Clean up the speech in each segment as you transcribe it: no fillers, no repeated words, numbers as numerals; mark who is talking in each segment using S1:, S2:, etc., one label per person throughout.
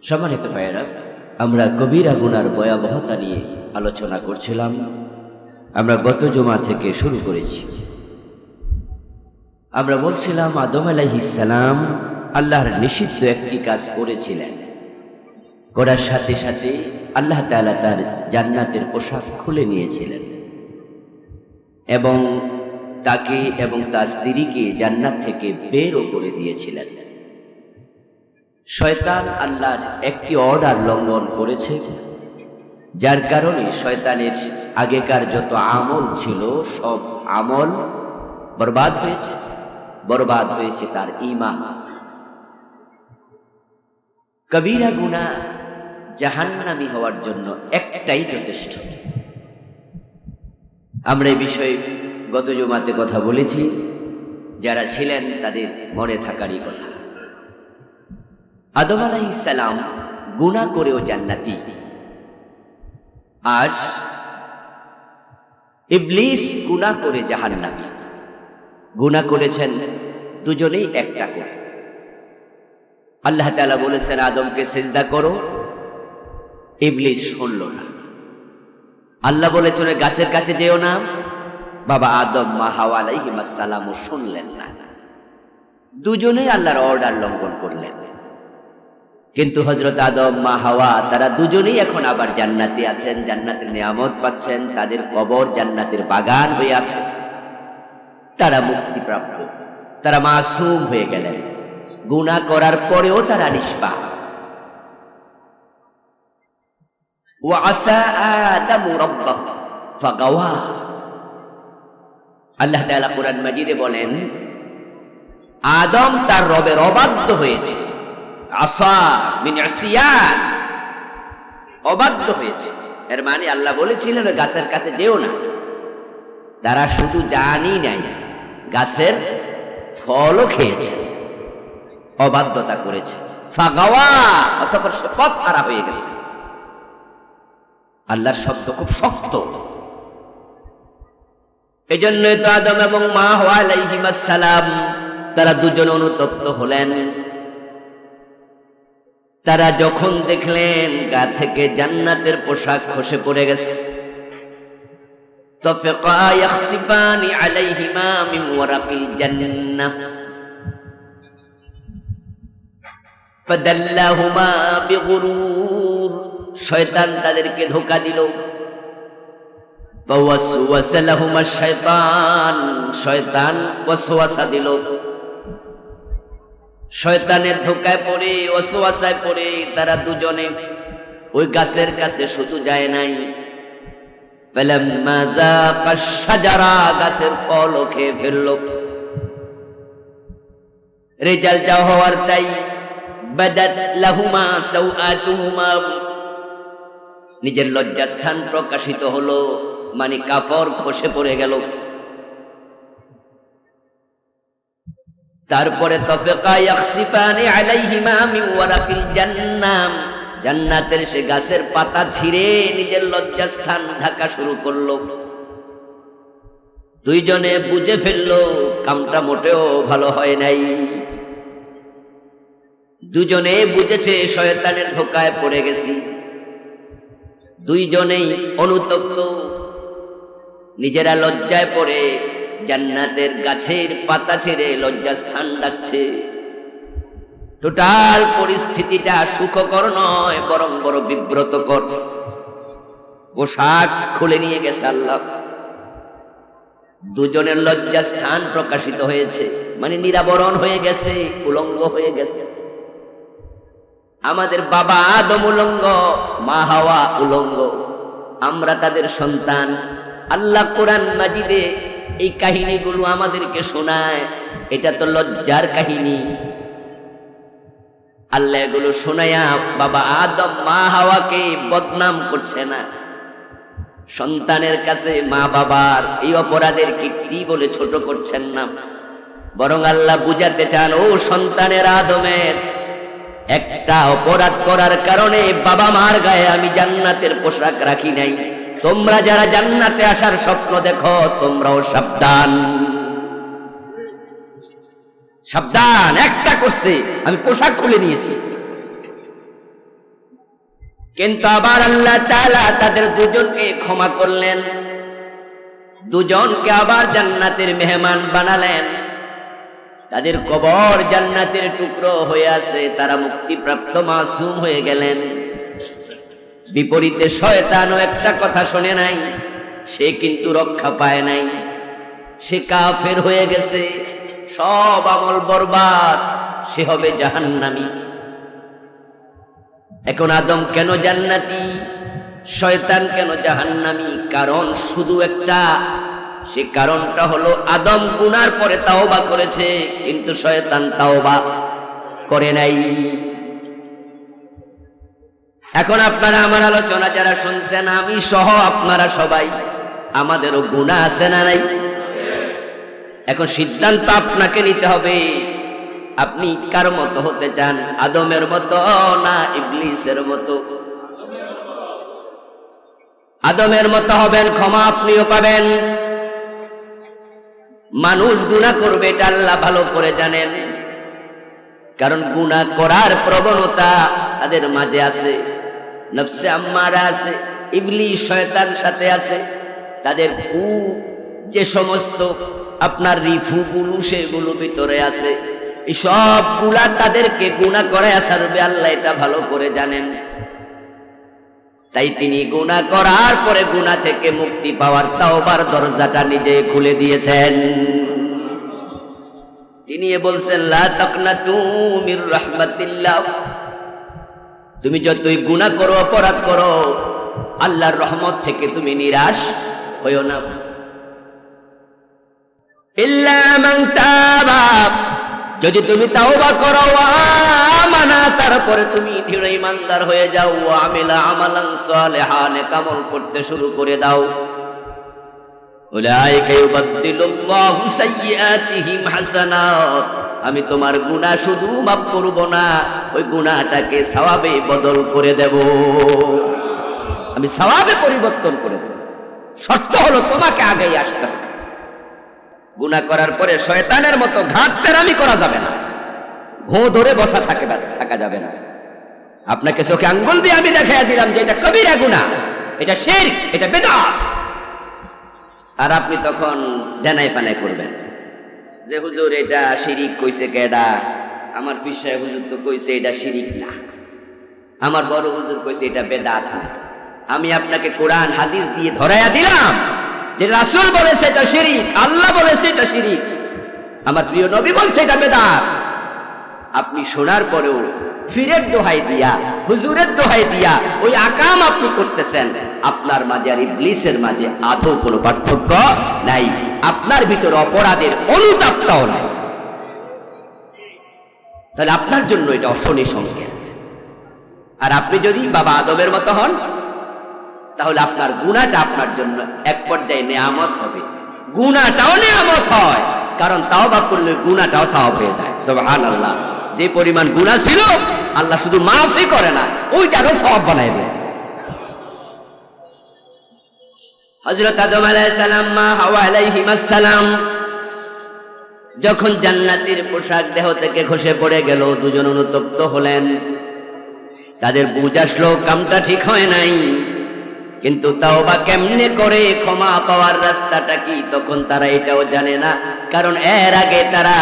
S1: সম্মানিত ভাইয়েরা, আমরা কবিরা গুনার ভয়াবহতা নিয়ে আলোচনা করছিলাম। আমরা গত জুমা থেকে শুরু করেছি। আমরা বলছিলাম আদম আলাইহিস সালাম আল্লাহর নিষিদ্ধ একটি কাজ করেছিলেন। করার সাথে সাথে আল্লাহ তাআলা তার জান্নাতের পোশাক খুলে নিয়েছিলেন এবং তাকে এবং তার স্ত্রীকে জান্নাত থেকে বেরও করে দিয়েছিলেন। শয়তান আল্লাহর একটি অর্ডার লঙ্ঘন করেছে, যার কারণে শয়তানের আগেকার যত আমল ছিল সব আমল বরবাদ হয়েছে। বরবাদ হয়েছে তার ঈমান। কবিরা গুনাহ জাহান্নামী হওয়ার জন্য একটাই যথেষ্ট। আমরা এই বিষয়ে গত জুমাতে কথা বলেছি, যারা ছিলেন তাদের মনে থাকারই কথা। আদম আলাইহিস সালাম গুনাহ করেও জান্নাতি, আর ইবলিস গুনাহ করে জাহান্নামী। গুনাহ করেছেন দুজনেই একটা করে। আল্লাহ তাআলা বলেছেন আদমকে সিজদা করো, ইবলিস শুনল না। আল্লাহ বলেছেন গাছের কাছে যেও না, বাবা আদম মা হাওয়া আলাইহিস সালামও শুনলেন না। দুজনেই আল্লাহর অর্ডার লঙ্ঘন করলেন। কিন্তু হযরত আদম মা হাওয়া তারা দুজনেই এখন আবার জান্নাতে আছেন, জান্নাতের নিয়ামত পাচ্ছেন, তাদের কবর জান্নাতের বাগান হয়ে আছে। তারা মুক্তিপ্রাপ্ত, তারা মাসুম হয়ে গেলেন। গুনাহ করার পরেও তারা নিষ্পাপ। ওয়া আসা আদামু রাব্বাহু ফাগাওয়া। আল্লাহ তাআলা কোরআন মাজিদে বলেন আদম তার রবের অবাধ্য হয়েছে। আসা মিন আসিয়ান, অবাধ্য হয়েছে। এর মানে আল্লাহ বলেছিলেন গাছের কাছে যেও না, তারা শুধু জানি নাই, গাছের ফলও খেয়েছে, অবাধ্যতা করেছে। ফাগাওয়া, অতঃপর সে পথ হারা হয়ে গেছে। আল্লাহর শব্দ খুব শক্ত। এজন্য তো আদম এবং মা হাওয়া আলাইহিস সালাম তারা দুজন অনুতপ্ত হলেন। তারা যখন দেখলেন গা থেকে জান্নাতের পোশাক খসে পড়ে গেছে, তাফিকা ইয়াখসিফানি আলাইহিমা মিন ওয়ারাকিল জান্নাহ ফাদাল্লাহুমা বিগুরুর। শয়তান তাদেরকে ধোঁকা দিল। ওয়াসওয়াসা লাহুমা শাইতান, শয়তান ওয়াসওয়াসা দিল। শয়তানের ধোঁকায় পড়ে, ওয়াসওয়াসায় পড়ে তারা দুজনে ওই গাছের কাছে শুধু যায় নাই, ফালাম্মা যাকা শাজারা, গাছের ফলও খেয়ে ফেলল। রেজাল্ট যা হওয়ার তাই। বাদাত লাহুমা সাওআতুহুমা, নিজের লজ্জাস্থান প্রকাশিত হলো, মানে কাপড় খসে পড়ে গেল। তারপরে তাফিকা ইয়াখসিফানি আলাইহিমা মিন ওয়ারাকিল জান্নাহ, জান্নাতের সে গাছের পাতা ছিঁড়ে নিজের লজ্জাস্থান ঢাকা শুরু করলো। দুইজনে বুঝে ফেললো কামটা মোটেও ভালো হয় নাই। দুজনে বুঝেছে শয়তানের ধোঁকায় পড়ে গেছি। দুইজনেই অনুতপ্ত, নিজেরা লজ্জায় পড়ে জান্নাতের গাছের পাতা ছেড়ে লজ্জাস্থান ডাকছে। টোটাল পরিস্থিতিটা সুখকর নয়, বরং বড় বিব্রতকর। পোশাক খুলে নিয়ে গেছে আল্লাহ। দুজনের লজ্জাস্থান প্রকাশিত হয়েছে, মানে নিরাবরণ হয়ে গেছে, উলঙ্গ হয়ে গেছে। আমাদের বাবা আদম উলঙ্গ, মা হাওয়া উলঙ্গ, আমরা তাদের সন্তান। আল্লাহ কোরআন মাজিদে এই কাহিনীগুলো আমাদেরকে শোনায়। এটা তো লজ্জার কাহিনী। আল্লাহ এগুলো শোনায়া বাবা আদম মা হাওয়াকে বদনাম করছে না। সন্তানের কাছে মা বাবার এই অপরাধের কীর্তি বলে ছোট করছেন না, বরং আল্লাহ বুঝাতে চান ও সন্তানের আদমের, একটা অপরাধ করার কারণে বাবা মার গায়ে আমি জান্নাতের পোশাক রাখি নাই। তোমরা যারা জান্নাতে আসার স্বপ্ন দেখো, তোমরাও সাবধান। সাবধান, একটা করছে আমি পোশাক খুলে নিয়েছি। কিন্তু আবার আল্লাহ তাআলা তাদের দুজনকে ক্ষমা করলেন, দুজনকে আবার জান্নাতের মেহমান বানালেন। তাদের কবর জান্নাতের টুকরো হয়ে আছে, তারা মুক্তিপ্রাপ্ত মাসুম হয়ে গেলেন। বিপরীতে শয়তানও একটা কথা শোনে নাই, সে কিন্তু রক্ষা পায় নাই, সে কাফের হয়ে গেছে, সব আমল বরবাদ, সে হবে জাহান্নামী। এখন আদম কেন জান্নাতি, শয়তান কেন জাহান্নামী? কারণ শুধু একটা, সে কারণটা হলো আদম গুনার পরে তাওবা করেছে, কিন্তু শয়তান তাওবা করে নাই। এখন আপনারা আমার আলোচনা যারা শুনছেন, আমি সহ আপনারা সবাই, আমাদেরও গুনাহ আছে না নাই? এখন সিদ্ধান্ত আপনাকে নিতে হবে, আপনি কার মতো হতে চান, আদমের মতো না ইবলিসের মতো? আদমের মতো হবেন, ক্ষমা আপনিও পাবেন। মানুষ গুনাহ করবে এটা আল্লাহ ভালো করে জানেন, কারণ গুনাহ করার প্রবণতা তাদের মাঝে আছে, নফসে আম্মারা আছে, ইবলিস শয়তান সাথে আছে। তাদের যে সমস্ত আপনার রিফুগুলো সেগুলো ভিতরে আছে, এই সবগুলা তাদেরকে গুনাহ করে ছাড়বে, আল্লাহ এটা ভালো করে জানেন। তাই তিনি গুনাহ করার পরে গুনাহ থেকে মুক্তি পাওয়ার তাওবার দরজাটা নিজে খুলে দিয়েছেন। তিনি বলছেন, লা তাকনাতু মির রাহমাতিল্লাহ, তুমি যতই গুনাহ করো, অপরাধ করো, আল্লাহর রহমত থেকে তুমি নিরাশ হইও না। ইল্লা মান তাবা, যদি তুমি তাওবা করো, আমানা, তারপরে তুমি দৃঢ় ঈমানদার হয়ে যাও, আমিলা আমালান সালিহান, আমল করতে শুরু করে দাও, উলাইকা ইউবাদদিলুল্লাহু সাইয়্যাতিহিম হাসানাত, আমি তোমার গুনাহ শুধু মাফ করব না, ওই গুনাহটাকে সওয়াবে বদল করে দেব, আমি সওয়াবে পরিবর্তন করে দেব। শর্ত হলো তোমাকে আগেই আসতে হবে। গুনাহ করার পরে শয়তানের মতো ঘাটতেরামি করা যাবে না, ঘো ধরে বসা থাকা যাবে না। আপনাকে চোখে আঙ্গুল দিয়ে আমি দেখাইয়া দিলাম যে এটা কবিরা গুনাহ, এটা শিরক, এটা বিদআত, আর আপনি তখন জানাই পানাই করবেন যে হুজুর এটা শিরিক কইছে কেডা, আমার পীর সাহেব হুজুর তো কইছে এটা শিরিক না, আমার বড় হুজুর কইছে এটা বেদাত না। আমি আপনাকে কোরআন হাদিস দিয়ে ধরাইয়া দিলাম যে রাসূল বলেছে এটা শিরিক, আল্লাহ বলেছে এটা শিরিক, আমার প্রিয় নবী বলছে এটা বেদাত। আপনি শোনার পরেও ফিরের দোহাই দিয়া, হুজুরের দোহাই দিয়া ওই আকাম আপনি করতেছেন, আপনার মাঝে আর ইবলিসের মাঝে আদৌ কোনো পার্থক্য নাই, আপনার ভিতর অপরাধের অনুতাপটাও নাই। তাহলে আপনার জন্য এটা অশনি সংকেত। আর আপনি যদি বাবা আদমের মতো হন, তাহলে আপনার গুনাহটা আপনার জন্য এক পর্যায়ে নেয়ামত হবে। গুনাহটাও নেয়ামত হয়, কারণ তাওবা করলে গুনাহটাও সওয়াব হয়ে যায়। সুবহানাল্লাহ, যে পরিমাণ গুনাহ ছিল আল্লাহ শুধু মাফই করে না, ওইটারও সওয়াব বানায় দেয়। হযরত আদম আলাইহিস সালাম, মা হাওয়া আলাইহিস সালাম যখন জান্নাতের পোশাক দেহ থেকে খসে পড়ে গেল, দুজন অনুতপ্ত হলেন, তাদের বুঝ আসলো কামটা ঠিক হয় নাই, কিন্তু তাওবা কেমনে করে, ক্ষমা পাওয়ার রাস্তাটা কি, তখন তারা এটাও জানে না, কারণ এর আগে তারা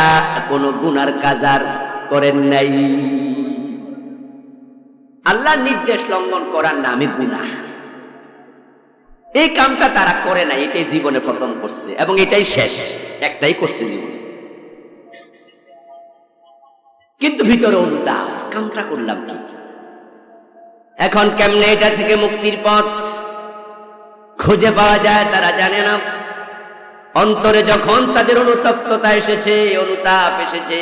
S1: কোনো গুনার কাজ আর করেন নাই। আল্লাহর নির্দেশ লঙ্ঘন করার নামে গুনাহ, এই কামটা তারা করে নাই, এটাই জীবনে প্রথম করছে এবং এটাই শেষ, একটাই করছে জীবনে। কিন্তু ভিতরে অনুতাপ, কামটা করলাম কি, এখন কেমনে এটা থেকে মুক্তির পথ খুঁজে পাওয়া যায় তারা জানে না। অন্তরে যখন তাদের অনুতপ্ততা এসেছে, অনুতাপ এসেছে,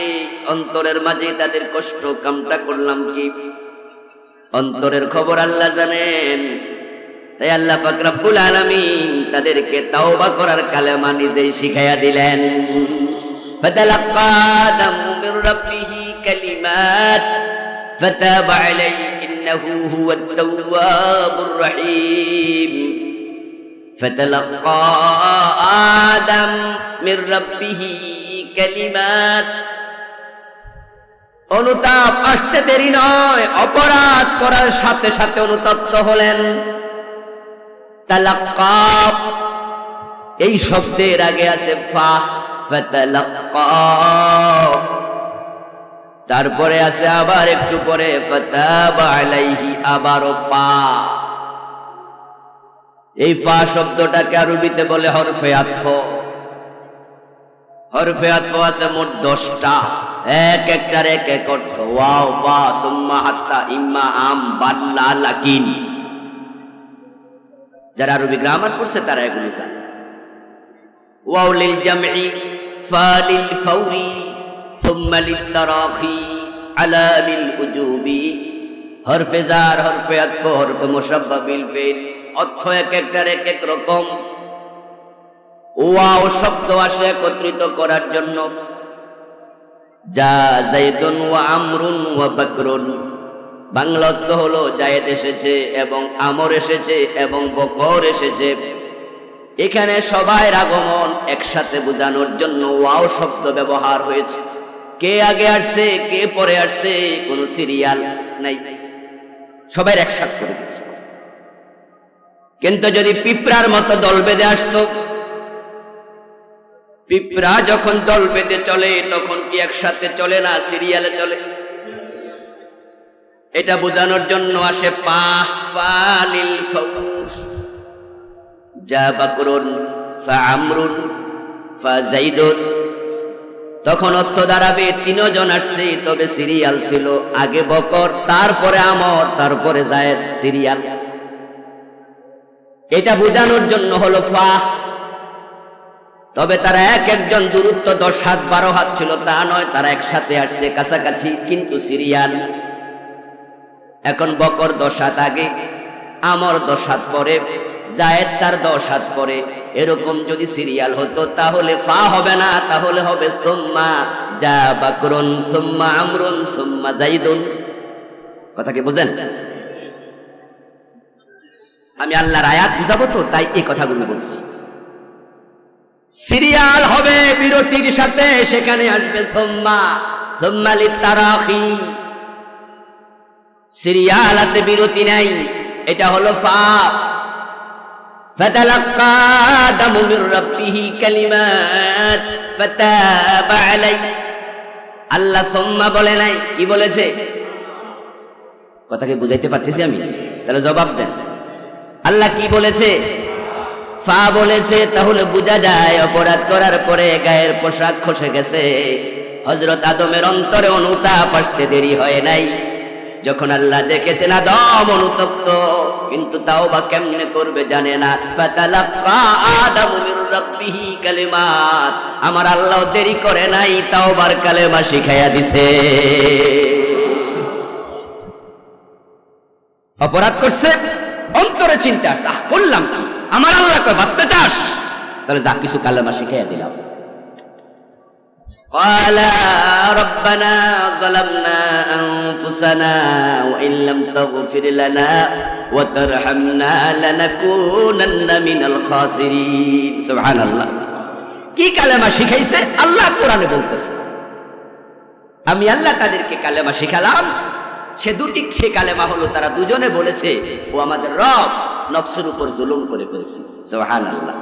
S1: অন্তরের মাঝে তাদের কষ্ট, কামটা করলাম কি, অন্তরের খবর আল্লাহ জানেন। তাই আল্লাহ পাক রব্বুল আলামিন তাদেরকে তাওবা করার কালেমা নিজেই শিখাইয়া দিলেন। ফাতালাক্কা আদামু মির রাব্বিহি কালিমাত ফাতাবা আলাইহি ইন্নাহু হুয়াত তাওয়াবুর রহিম। ফাতালাক্কা আদাম মির রাব্বিহি কালিমাত, অনুতাপ আসতে দেরি নয়, অপরাধ করার সাথে সাথে অনুতপ্ত হলেন। তালাক্কা, এই শব্দের আগে আছে ফা, ফাতালাক্কা, তারপরে আছে আবার একটু পরে ফাতাবা আলাইহি, আবারও পা। এই পা শব্দটাকে আরবিতে বলে হরফে আতফ। হরফে আতফ আছে মোট 10টা, এক একটার এক এক অর্থ। ওয়াও, বা, সুম্মা, হাত্তা, ইম্মা, আম, বাল্লা, লাকিন। যারা আরবি গ্রামার পড়ছে তারা এগুলো জানে। ওয়াও লিল জামঈ, ফা লিল ফাওরি, সুম্মা লিত তারাখি, আলা লিল উজুবি। হরফে জার, হরফে আতফ, হরফে মুশাব্বা বিল ফিল, অর্থ এক একটার এক এক রকম। ওয়াও শব্দ আসে একত্রিত করার জন্য। যা যাইদুন ওয়া আমরুন ওয়া বাকরুন, বাংলা অর্থ হলো জায়েদ এসেছে এবং আমর এসেছে এবং বকর এসেছে। এখানে সবাই আগমন একসাথে বোঝানোর জন্য ওয়াও শব্দ ব্যবহার হয়েছে। কে আগে আসছে কে পরে আসছে কোনো সিরিয়াল নাই, সবাই একসাথে করে দিচ্ছে। কিন্তু যদি পিঁপড়ার মতো দল বেঁধে আসতো, পিঁপড়া যখন দল বেঁধে চলে তখন কি একসাথে চলে না, সিরিয়ালে চলে। এটা বোঝানোর জন্য আসে পা, ফালিল ফাউর, যা বাকরুন, ফা আমরুন, ফা যাইদুন। তখন অর্থ দাঁড়াবে তিনজন আসছে, তবে সিরিয়াল ছিল আগে বকর, তারপরে আমর, তারপরে যায়েদ, সিরিয়াল। এটা বোঝানোর জন্য হলো ফা। তবে তারা এক একজন দূরত্ব 10 হাত 12 হাত ছিল তা নয়, তারা একসাথে আসছে কাছাকাছি, কিন্তু সিরিয়াল। এখন বকর 10 হাত আগে, আমর 10 হাত পরে, যায়েদ তার 10 হাত পরে। এরকম যদি সিরিয়াল হতো তাহলে ফা হবে না, তাহলে হবে সুম্মা যা বাকরুন, সুম্মা আমরুন, সুম্মা যাইদুন। কথা কি বুঝেন? আমি আল্লাহর আয়াত বুঝাবো তো, তাই এই কথাগুলো বলছি। সিরিয়াল হবে বিরতির সাথে, সেখানে আসবে সুম্মা, সুম্মা লিতারাখি। সিরিয়াল আছে, বিরতি নাই, এটা হলো ফা। ফাতালাক্কা আদামু মির রাব্বিহি কালিমাত ফাতাবা আলাইহি। আল্লাহ সুম্মা বলে নাই, কি বলেছে? কথা কি বুঝাইতে পারতেছি আমি? তাহলে জবাব দেন। আল্লাহ কি বলেছে? ফা বলেছে। তাহলে বোঝা যায় অপরাধ করার পরে গায়ের পোশাক খসে গেছে। হযরত আদমের অন্তরে অনুতাপ আসতে দেরি হয় নাই। যখন আল্লাহ দেখেছেন আদম অনুতপ্ত, কিন্তু তাওবা কেমনে করবে জানে না। ফাতালাক্কা আদামু মির রাব্বিহি কালিমাত, আমার আল্লাহ দেরি করে নাই, তাওবার কালেমা শিখাইয়া দিছে। অপরাধ করছে, অন্তরে চিন্তা আসছে, করলাম কি, আমার আল্লাহ কয় বাঁচতে চাস, তাহলে যা কিছু কালেমা শিখাইয়া দিলাম। قال ربنا ظلمنا أنفسنا وإن لم تغفر لنا وترحمنا لنكونن من الخاسرين। سبحان الله। কি কালেমা শিখাইছে আল্লাহ কোরআনে বলতেছে। আমি আল্লাহ তাদেরকে কালেমা শিখালাম। সে কালেমা হলো তারা দুজনে বলেছে, ও আমাদের রব, নফসের উপর জুলুম করে ফেলেছি। সুবহানাল্লাহ।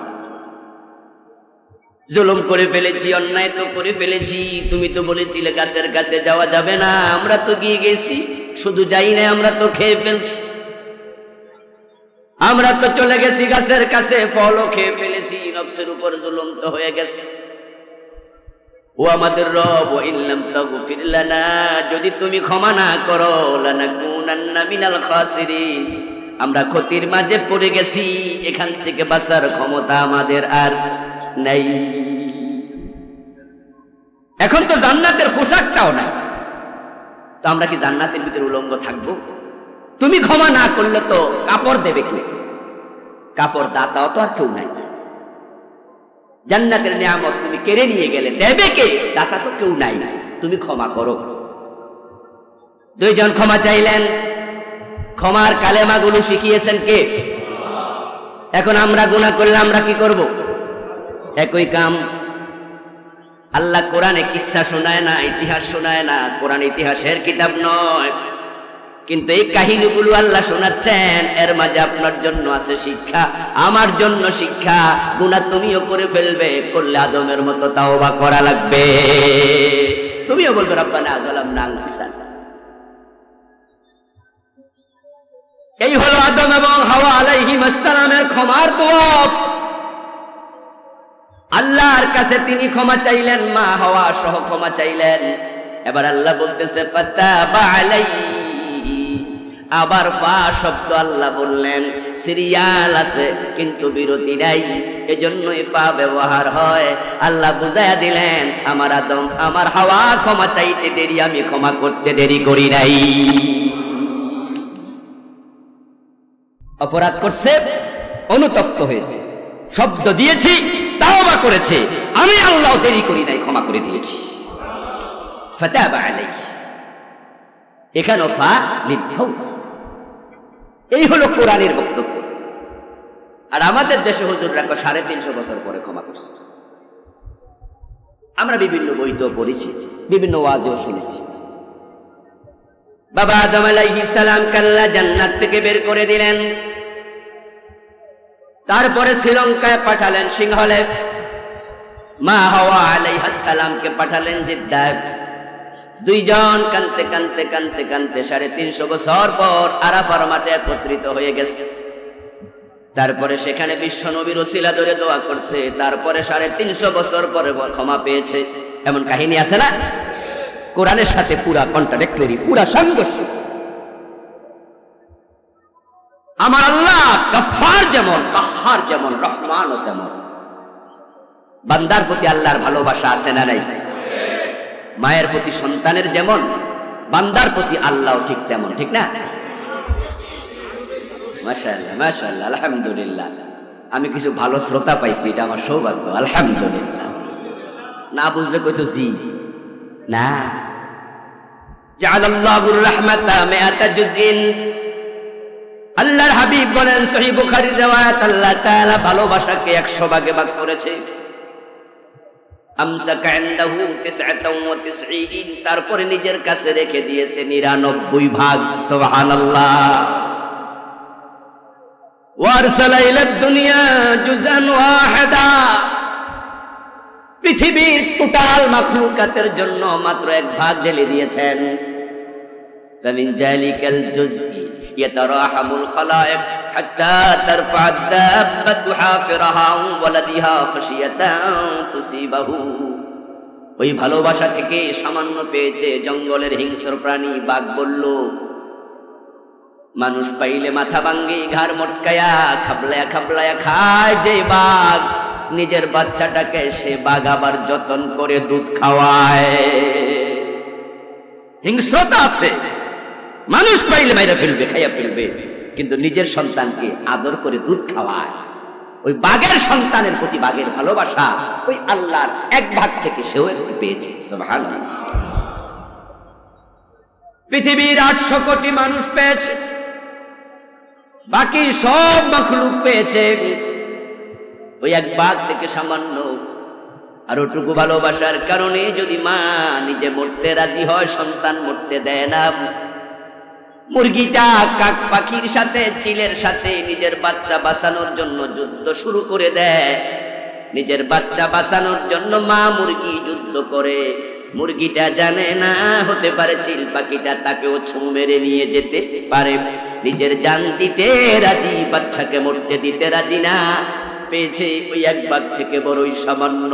S1: জুলুম করে ফেলেছি, অন্যায় তো করে ফেলেছি। তুমি তো বলেছিলে গাছের কাছে যাওয়া যাবে না, আমরা তো গিয়ে গেছি। শুধু যাই না, আমরা তো খেয়ে ফেলছি। আমরা তো চলে গেছি গাছের কাছে, ফলও খেয়ে ফেলেছি। নফসের উপর জুলুম তো হয়ে গেছে। ও আমাদের রব, ইন লাম তাগফির লানা, যদি তুমি ক্ষমা না করো, লানাকুনান্না মিনাল খাসিরিন, আমরা ক্ষতির মাঝে পড়ে গেছি। এখান থেকে বাঁচার ক্ষমতা আমাদের আর নাই। এখন তো জান্নাতের পোশাকটাও নাই, তো আমরা কি জান্নাতের ভিতরে উলঙ্গ থাকবো? তুমি ক্ষমা না করলে তো কাপড় দেবে কে? কাপড় দাতাও তো আর কেউ নাই। জান্নাতের নিয়ামত তুমি কেড়ে নিয়ে গেলে দেবে কে? দাতা তো কেউ নাই। তুমি ক্ষমা করো। দুইজন ক্ষমা চাইলেন, ক্ষমার কালেমাগুলো শিখিয়েছেন কে? এখন আমরা গুনাহ করলে আমরা কি করব? একই কাম। আল্লাহ কোরআনে কিসসা শোনায় না, ইতিহাস শোনায় না, কোরআন ইতিহাসের কিতাব নয়। কিন্তু এই কাহিনীগুলো আল্লাহ শোনাচ্ছেন, এর মাঝে আপনার জন্য আছে শিক্ষা, আমার জন্য শিক্ষা। গুনাহ তুমিও করে ফেলবে, করলে আদমের মতো তাওবা করা লাগবে। তুমিও বলবে রব্বানা যালামনা আনফুসানা। এই হলো আদম এবং হাওয়া আলাইহিস সালামের ক্ষমার দোয়া। আল্লাহর কাছে তিনি ক্ষমা চাইলেন, মা হাওয়া সহ ক্ষমা চাইলেন। এবার আল্লাহ বলতেছে ফাতাবা আলাইহি, আবার ফা শব্দ আল্লাহ বললেন, সিরিয়াল আছে কিন্তু বিরতি নাই, এজন্যই ফা ব্যবহার হয়। আল্লাহ বুঝাইয়া দিলেন, আমার আদম আমার হাওয়া ক্ষমা চাইতে দেরি, আমি ক্ষমা করতে দেরি করি নাই। অপরাধ করছে, অনুতপ্ত হয়েছে, শব্দ দিয়েছি, তাওবা করেছে, আমি আল্লাহ দেরি করি নাই, ক্ষমা করে দিয়েছি। ফাতাবা আলাইহি, এখানে ফা লিলফাওরা। এই হলো কোরআনের বক্তব্য। আর আমাদের দেশে হুজুররা 350 বছর পরে ক্ষমা করছে। আমরা বিভিন্ন বইতেও পড়েছি, বিভিন্ন ওয়াজেও শুনেছি। বাবা আদম আলাইহিস সালামকে আল্লাহ জান্নাত থেকে বের করে দিলেন, তারপরে শ্রীলঙ্কায় পাঠালেন সিংহলে। মা হাওয়া আলাইহিস সালামকে পাঠালেন জিদ্দায়। দুইজন কানতে কানতে কানতে কানতে 350 বছর পর আরাফার মাঠে একত্রিত হয়ে গেছে। তারপরে সেখানে বিশ্ব নবীর ওসিলা ধরে দোয়া করছে, তারপরে 350 বছর পরে ক্ষমা পেয়েছে। এমন কাহিনী আছে না? কোরআনের সাথে পুরা কন্ট্রাডিক্টরি, পুরা সংঘর্ষ। আমার আল্লাহ গফফার যেমন, কাহ্হার যেমন, রহমানও তেমন। বান্দার প্রতি আল্লাহর ভালোবাসা আছে না নাই? মায়ের প্রতি সন্তানের যেমন, বান্দার প্রতি আল্লাহ ঠিক তেমন, ঠিক না? মাশাআল্লাহ মাশাআল্লাহ, আলহামদুলিল্লাহ। আমি কিছু ভালো শ্রোতা পাইছি, এটা আমার সৌভাগ্য, আলহামদুলিল্লাহ। না বুঝলে কইতো জি না। জাআলাল্লাহুর রাহমাতা মিআতা জুযইন। আল্লাহর হাবিব বলেন, সহিহ বুখারীর riwayat, আল্লাহ তাআলা ভালোবাসাকে 100 ভাগে ভাগ করেছে। আমসাকা ইনদাহু 99, তারপরে নিজের কাছে রেখে দিয়েছে 99 ভাগ। সুবহানাল্লাহ। ওয়ারসালা ইলা দুনিয়া জুযান ওয়াহিদা, পৃথিবীর টোটাল মাখলুকাতের জন্য মাত্র 1 ভাগ ঢেলে দিয়েছেন। ফামিন জালিকাল জুজই ইয়াতারাহামুল খালায়েক হাত্তা তারফা দাব্বাতু হাফিরাহা ওয়ালাদিহা খাশিয়াতান তুসিবাহু। ওই ভালোবাসা থেকে সামান্য পেয়েছে জঙ্গলের হিংস্র প্রাণী বাঘ বলল, মানুষ পাইলে মাথা ভাঙ্গি, ঘাড় মটকায়া খাবলায়া খাবলায়া খায় যে বাঘ, নিজের বাচ্চাটাকে সে বাঘ আবার যতন করে দুধ খাওয়ায়। হিংস্রতা আছে, মানুষ পাইলে মাইরা ফেলবে, খাইয়া ফেলবে, কিন্তু নিজের সন্তানকে আদর করে দুধ খাওয়ায়। ওই বাঘের সন্তানের প্রতি বাঘের ভালোবাসা ওই আল্লাহর 1 ভাগ থেকে সেও একটু পেয়েছে। সুবহানাল্লাহ। পৃথিবীর 800 কোটি মানুষ পেয়েছে, বাকি সব মাখলুক পেয়েছে ওই 1 ভাগ থেকে সামান্য। আর ওটুকু ভালোবাসার কারণে যদি মা নিজে মরতে রাজি হয়, সন্তান মরতে দেয় না। মুরগিটা কাক পাখির সাথে, চিলের সাথে নিজের বাচ্চা বাঁচানোর জন্য যুদ্ধ শুরু করে দেয়। নিজের বাচ্চা বাঁচানোর জন্য মা মুরগি যুদ্ধ করে। মুরগিটা জানে না, হতে পারে চিল পাখিটা তাকেও ছু মেরে নিয়ে যেতে পারে। নিজের জান দিতে রাজি, বাচ্চাকে মরতে দিতে রাজি না। পেয়েছে ওই 1 ভাগ থেকে বড়ই সামান্য।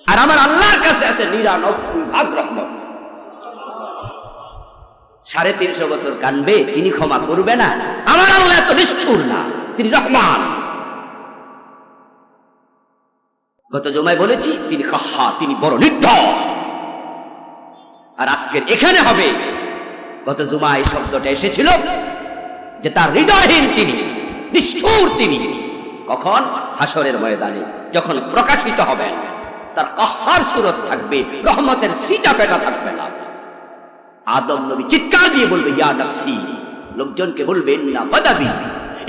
S1: আর আমার আল্লাহর কাছে আছে 99 ভাগ রহমত। 350 বছর কানবে, তিনি ক্ষমা করবে না? আমার আল্লাহ এত নিষ্ঠুর না, তিনি রহমান। গত জুমায় বলেছি তিনি কাহ্হার, তিনি বড় নির্দয়। আর আজকের এখানে হবে, গত জুমায় শব্দটা এসেছিল যে তার হৃদয়হীন তিনি, নিষ্ঠুর তিনি। কখন? হাসরের ময়দানে যখন প্রকাশিত হবেন, তার কাহ্হার সুরত থাকবে, রহমতের সিটা পেটা থাকবে না। আদম নবী চিৎকার দিয়ে বলবে ইয়া নাফসি, লোকজনকে বলবে ইন্না গাদাবি,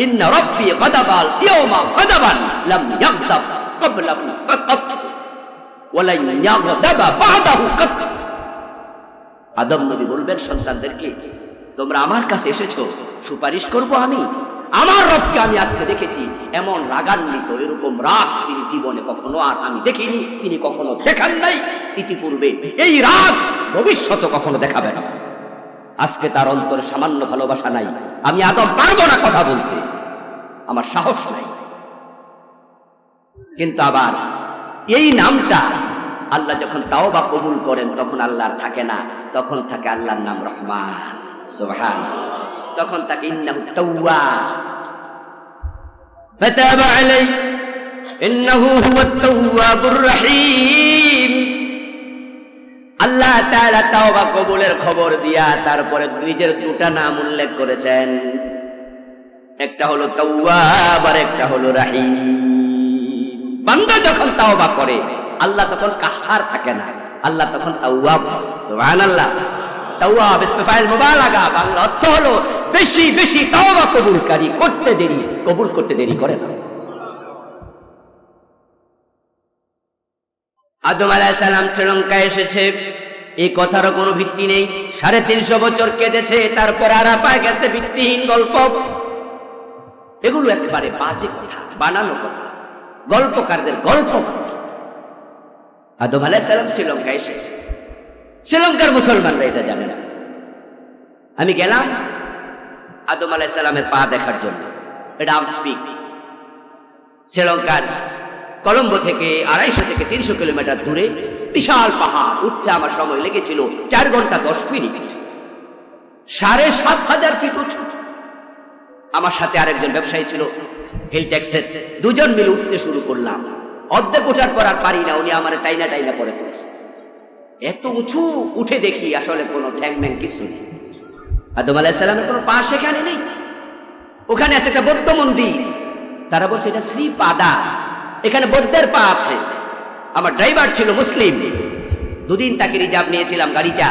S1: ইন্না রাব্বি গাদাবাল ইয়াওমা গাদাবান লাম ইয়াগদাব ক্বাবলাহু ফাকাত। ওয়ালা ইয়াগদাবা বাদাহু কাত। আদম নবী বলবেন সন্তানদেরকে, তোমরা আমার কাছে এসেছো, সুপারিশ করব আমি? আমার রবকে আমি আজকে দেখেছি এমন রাগান্বিত, এরকম রাগ তিনি জীবনে কখনো আর আমি দেখিনি, তিনি কখনো দেখান নাই ইতিপূর্বে, এই রাগ ভবিষ্যতে কখনো দেখাবেন না। আজকে তার অন্তরে সামান্য ভালোবাসা নাই। আমি আদম পারবো না কথা বলতে, আমার সাহস নাই। কিন্তু আবার এই নামটা আল্লাহ যখন তাওবা কবুল করেন তখন আল্লাহর থাকে না, তখন থাকে আল্লাহর নাম রহমান, সুবহানাল্লাহ। তখন তাকে ইন্নাহু তাওয়াব, ফাতাবা আলাইহি ইন্নাহু হুয়াত তাওয়াবুর রহিম। আল্লাহ তাআলা তাওবা কবুলের খবর দিয়া তারপরে নিজের দুটা নাম উল্লেখ করেছেন, একটা হলো তাওয়াব আর একটা হলো রহিম। বান্দা যখন তাওবা করে আল্লাহ তখন কাহার থাকে না, আল্লাহ তখন তাওয়াব, সুবহানাল্লাহ। তাওয়াব ইসমে ফাইল মুবালাগা, বাংলা অর্থ হলো বেশি বেশি তাওবা কবুলকারী, করতে দেরি, কবুল করতে দেরি করে না। আদম আলাইহিস সালাম শ্রীলঙ্কায় এসেছে, এই কথারও কোনো ভিত্তি নেই। 350 বছর কেঁদেছে, তারপর আরাফায় গেছে, ভিত্তিহীন গল্প। এগুলো একেবারে বাজে কথা, বানানো কথা, গল্পকারদের গল্প। আদম আলাইহিস সালাম শ্রীলঙ্কায় এসেছে, শ্রীলঙ্কার মুসলমানরা এটা জানে না। আমি গেলাম আদম আলাইহিস সালামের পা দেখার জন্য, এটা আম স্পিক। শ্রীলঙ্কার কলম্বো থেকে 250 থেকে 300 কিলোমিটার দূরে বিশাল পাহাড়, উঠতে আমার সময় লেগেছিল 4 ঘন্টা 10 মিনিট। 7,500 ফিট উঁচু। আমার সাথে আরেকজন ব্যবসায়ী ছিল, হিল ট্যাক্সের, দুজন মিলে উঠতে শুরু করলাম। অর্ধেক ওঠার পর আর পারি না, উনি আমার টাইনা টাইনা পড়ে তুলছে। এত উঁচু উঠে দেখি আসলে কোনো ঠ্যাং ম্যাং কিছু নেই। আদম আলাইহিস সালামের কোনো পা সেখানে নেই। ওখানে আছে একটা বৌদ্ধ মন্দির, তারা বলছে এটা শ্রী পাদা, এখানে বৌদ্ধের পা আছে। আমার ড্রাইভার ছিল মুসলিম, দুদিন তাকে রিজার্ভ নিয়েছিলাম গাড়িটা।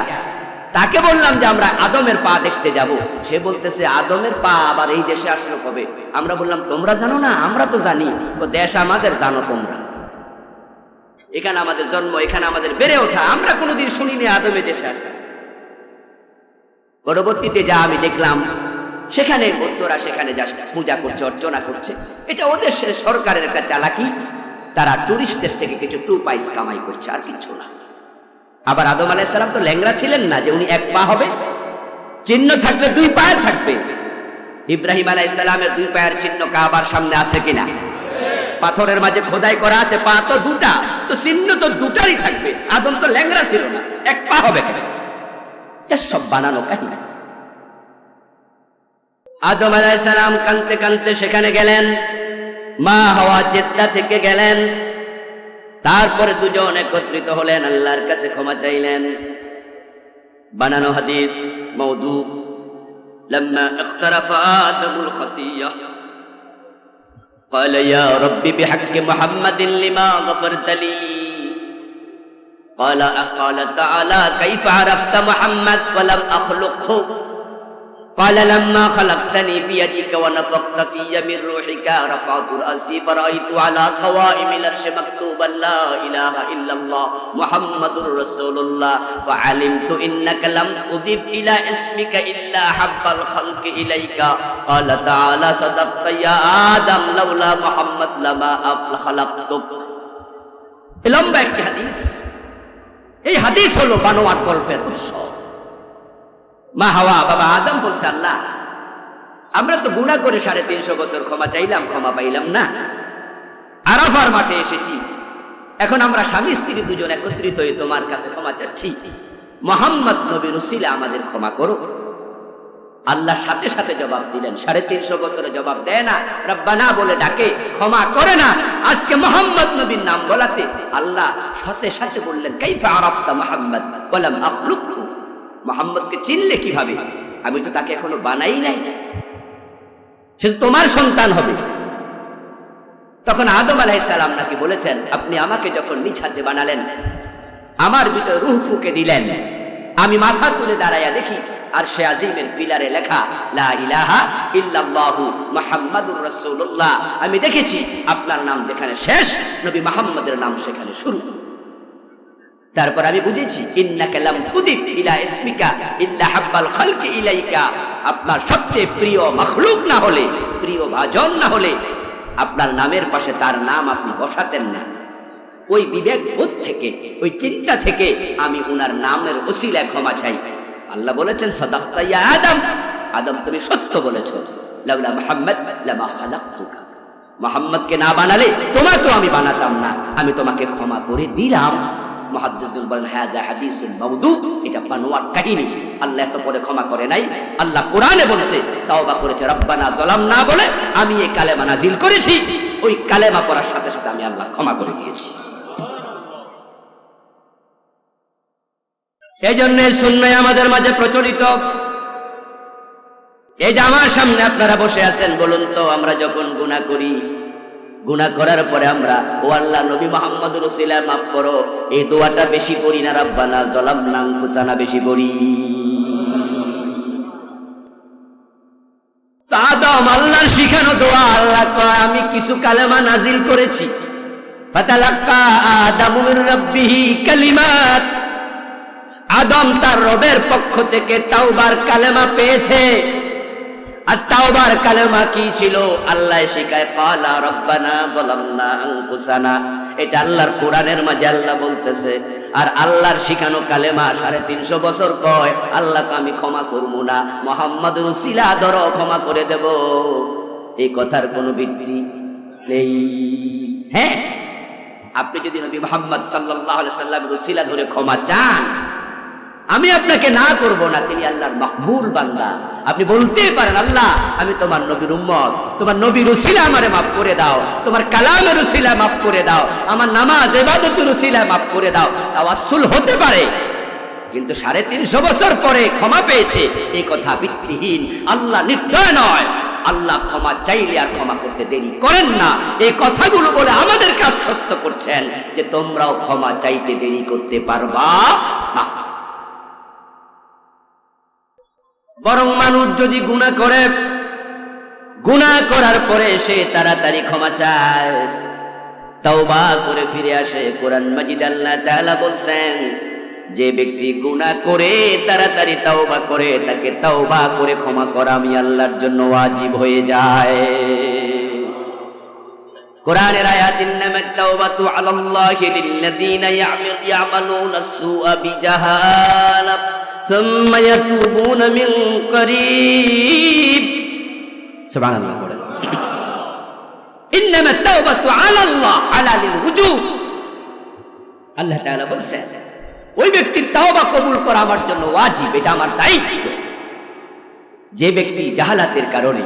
S1: তাকে বললাম যে আমরা আদমের পা দেখতে যাব। সে বলতেছে আদমের পা আবার এই দেশে আসলো কবে? আমরা বললাম তোমরা জানো না? আমরা তো জানি। তো দেশ আমাদের, জানো তোমরা। এখানে আমাদের জন্ম, এখানে আমাদের বেড়ে ওঠা, আমরা কোনোদিন শুনিনি আদমে দেশে আসে। পরবর্তীতে যা আমি দেখলাম, সেখানে বৌদ্ধরা সেখানে যা পূজা করছে, অর্চনা করছে, এটা ওদের সরকারের একটা চালাকি। তারা টুরিস্টদের থেকে কিছু 2 পয়সা কামাই করছে, আর কিছু না। আবার আদম আলাইহিস সালাম তো ল্যাংড়া ছিলেন না যে উনি 1 পা হবে, চিহ্ন থাকলে 2 পায়ের থাকবে। ইব্রাহিম আলাইহিস সালামের 2 পায়ের চিহ্ন কাবার সামনে আছে কিনা? পাথরের মাঝে খোদাই করা আছে, পা তো 2টা, তো চিহ্ন তো 2টারই থাকবে। আদম তো ল্যাংড়া ছিল না, 1 পা হবে কেন? এটা সব বানানো কাহিনী। আদম আলাইহিস সালাম কাঁদতে কাঁদতে সেখানে গেলেন, মা হাওয়া জেদ্দা থেকে গেলেন। তারপরে দুজন একত্রিত হলেন, আল্লাহর কাছে ক্ষমা চাইলেন। বানানো হাদিস মাউদু। লাম্মা ইখতারাফা আদমুল খাতিয়া قال يا رب بحق محمد لما غفرت لي قال تعالى كيف عرفت محمد ولم أخلقه قال لما خلقتني بيدك ونفخت في من روحك رفعت رأسي فرأيت على قوائم العرش مكتوبا لا إله إلا الله محمد رسول الله فعلمت إنك لم تضف إلى اسمك إلا حب الخلق إليك قال تعالى صدقت يا آدم لولا محمد لما خلقتك। লম্বা একটি হাদিস। এই হাদিস হলো বানোয়াট গল্পের উৎস। মা হাওয়া বাবা আদম বলছে, আল্লাহ আমরা তো গুনাহ করে 350 বছর ক্ষমা চাইলাম, ক্ষমা পাইলাম না। আরাফার মাঠে এসেছি, এখন আমরা স্বামী স্ত্রী দুজন একত্রিত হয়ে তোমার কাছে ক্ষমা চাচ্ছি, মুহাম্মদ নবীর উসিলা আমাদের ক্ষমা করো। আল্লাহ সাথে সাথে জবাব দিলেন। 350 বছরে জবাব দেয় না, রব্বানা বলে ডাকে, ক্ষমা করে না। আজকে মুহাম্মদ নবীর নাম বলাতে আল্লাহ সাথে সাথে বললেন কাইফা আরাফতা মুহাম্মদ ওয়ালাম আখলুকহু, মুহাম্মদকে চিনলে কিভাবে? আমি তো তাকে এখনো বানাই নাই, সে তোমার সন্তান হবে। তখন আদম আলাইহিস সালাম নাকি বলেছেন, আপনি আমাকে যখন নিজ হাতে বানালেন, আমার ভিতরে রূহ ফুঁকে দিলেন, আমি মাথা তুলে দাঁড়াইয়া দেখি আরশে আজিমের পিলারে লেখা লা ইলাহা ইল্লাল্লাহু মুহাম্মাদুর রাসূলুল্লাহ। আমি দেখেছি আপনার নাম যেখানে শেষ, নবী মুহাম্মদের নাম সেখানে শুরু। তারপর আমি বুঝেছি ইন্নাকা লাম তুদিফ ইলা ইসমিকা ইল্লা হাব্বাল খালকি ইলাইকা, আপনার সবচেয়ে প্রিয় মাখলুক না হলে, প্রিয় ভাজন না হলে আপনার নামের পাশে তার নাম আপনি বসাতেন না। ওই বিবেক বোধ থেকে, ওই চিন্তা থেকে আমি উনার নামের ওসিলায় ক্ষমা চাই। আল্লাহ বলেছেন সাদাক্তা ইয়া আদম, আদম তুমি সত্য বলেছো, লাউলা মুহাম্মদ লামা খালাকতুকা, মুহাম্মদকে না বানালে তোমাকেও আমি বানাতাম না, আমি তোমাকে ক্ষমা করে দিলাম। মুহাদ্দিসগণ বলেন হাযা হাদিসুন মাওদু, এটা বানোয়াট কাহিনী। আল্লাহ এত পরে ক্ষমা করে নাই। আল্লাহ কোরআনে বলছে তাওবা করেছে রব্বানা যালামনা বলে, আমি এই কালেমা নাজিল করেছি, ওই কালেমা পড়ার সাথে সাথে আমি আল্লাহ ক্ষমা করে দিয়েছি। এই জন্য সুন্নাহ আমাদের মাঝে প্রচলিত। এই যে আমার সামনে আপনারা বসে আছেন, বলুন তো আমরা যখন গুনাহ করি, গুনাহ করার পরে আমরা ও আল্লাহ নবী মুহাম্মদুর রাসূলুল্লাহ মাফ করো, এই দোয়াটা বেশি করি না রব্বানা যালামনা আনফুসানা বেশি করি? আদম আল্লাহর শিখানো দোয়া, আল্লাহ কয় আমি কিছু কালেমা নাজিল করেছি, ফাতালাক্কা আদামু মির রাব্বিহি কালিমাত, আদম তার রবের পক্ষ থেকে তাওবার কালেমা পেয়েছে। আর তাওবার কালেমা কি ছিল? আল্লাহ শিখায় ক্বালা রব্বানা যালামনা আনফুসানা, এটা আল্লাহর কোরআনের মাঝে আল্লাহ বলতেছে। আর আল্লাহর শিখানো কালেমা 350 বছর কয় আল্লাহকে আমি ক্ষমা করব না, মুহাম্মদুর রাসূলুল্লাহ ধরো ক্ষমা করে দেব। এই কথার কোনো ভিত্তি নেই। হ্যাঁ, আপনি যদি নবী মুহাম্মদ সাল্লাল্লাহু আলাইহি সাল্লামের রাসূলুল্লাহ ধরে ক্ষমা চান, আমি আপনাকে না করব না, তিনি আল্লাহর মকবুল বান্দা। আপনি বলতে পারেন আল্লাহ আমি তোমার নবীর উম্মত, তোমার নবীর উসিলা আমারে মাফ করে দাও, তোমার কালামের উসিলা মাফ করে দাও, আমার নামাজ ইবাদতের উসিলা মাফ করে দাও। তাওয়াসসুল হতে পারে, কিন্তু 350 বছর পরে ক্ষমা পেয়েছে এই কথা ভিত্তিহীন। আল্লাহ নির্দয় নয়, আল্লাহ ক্ষমা চাইলে আর ক্ষমা করতে দেরি করেন না। এই কথাগুলো বলে আমাদেরকে আশ্বস্ত করছেন যে তোমরাও ক্ষমা চাইতে দেরি করতে পারবা না। বরং মানুষ যদি গুনাহ করে, গুনাহ করার পরে সে তাড়াতাড়ি ক্ষমা চায়, তাওবা করে ফিরে আসে, কোরআন মাজিদ আল্লাহ তাআলা বলছেন যে ব্যক্তি গুনাহ করে তাড়াতাড়ি তাওবা করে, তাকে তাওবা করে ক্ষমা করা আমি আল্লাহর জন্য ওয়াজিব হয়ে যায়। কোরআনের আয়াত ইন্নামাত তাওবাতু আলাল্লাহি লিল্লাযীনা ইয়ামালুনা আস-সুআ বিজাহালা ثم يتوبون من قريب سبحان الله انما التوبه على الله على الوجوب আল্লাহ তাআলা বলেন ওই ব্যক্তির তওবা কবুল করা আমার জন্য ওয়াজিব, এটা আমার দায়িত্ব। যে ব্যক্তি জাহালাতের কারণে,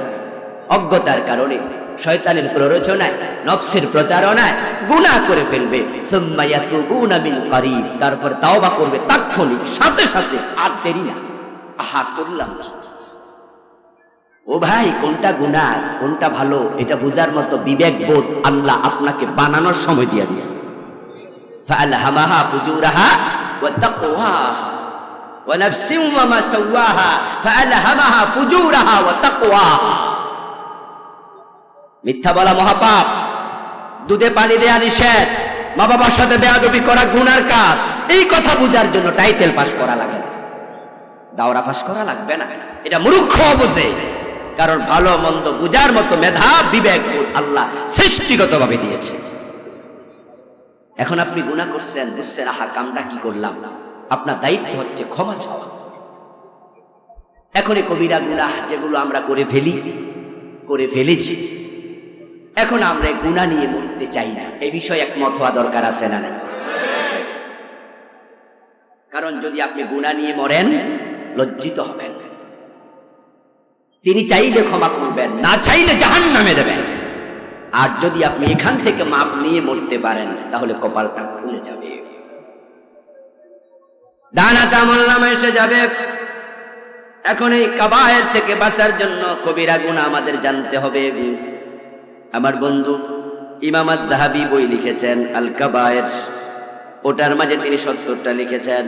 S1: অজ্ঞতার কারণে, শয়তানের প্ররোচনায়, নফসের প্রতারণায় গুনাহ করে ফেলবে, সুম্মা ইয়াতুবুনা মিন করিব, তারপর তাওবা করবে তাৎক্ষণিক, সাথে সাথে, আর দেরি না। আহা করলাম না, ও ভাই কোনটা গুনাহ কোনটা ভালো এটা বুঝার মতো বিবেক বোধ আল্লাহ আপনাকে বানানোর সময় দিয়ে দিয়েছে। ফাআলহামাহা ফুজুরাহা ওয়া তাকওয়াহা ওয়া নাফসিন ওয়া মা সাওয়াহা ফাআলহামাহা ফুজুরাহা ওয়া তাকওয়াহা। মিথ্যা বলা মহাপাপ, দুধে পানি দেয়া নিষেধ, মা বাবার সাথে বেয়াদবি করা গুনার কাজ। এই কথা বুঝার জন্য টাইটেল পাস করা লাগে না, দাওরা পাস করা লাগবে না। এটা মূর্খ বুঝে, কারণ ভালো মন্দ বুঝার মতো মেধা বিবেক আল্লাহ সৃষ্টিগতভাবে দিয়েছে। এখন আপনি গুনাহ করছেন, বুঝছেন আহা কামটা কি করলাম, আপনার দায়িত্ব হচ্ছে ক্ষমা চাওয়া। এখন এই কবিরা গুনাহ যেগুলো আমরা করে ফেলেছি, এখন আমরা গুনাহ নিয়ে মরতে চাই না। এই বিষয়ে একমত হওয়া দরকার আছে না? কারণ যদি আপনি গুনাহ নিয়ে মরেন লজ্জিত হবেন, তিনি চাইলে ক্ষমা করবেন, না চাইলে জাহান্নামে দেবেন। আর যদি আপনি এখান থেকে মাপ নিয়ে মরতে পারেন তাহলে কপালটা খুলে যাবে, ডানাতে আমলনামা এসে যাবে। এখন এই কাবায়ের থেকে বাঁচার জন্য কবিরা গুনাহ আমাদের জানতে হবে। আমার বন্ধু ইমাম আয-যাহাবী বই লিখেছেন আল কাবায়ের, ওটার মাঝে তিনি ৭০টা লিখেছেন।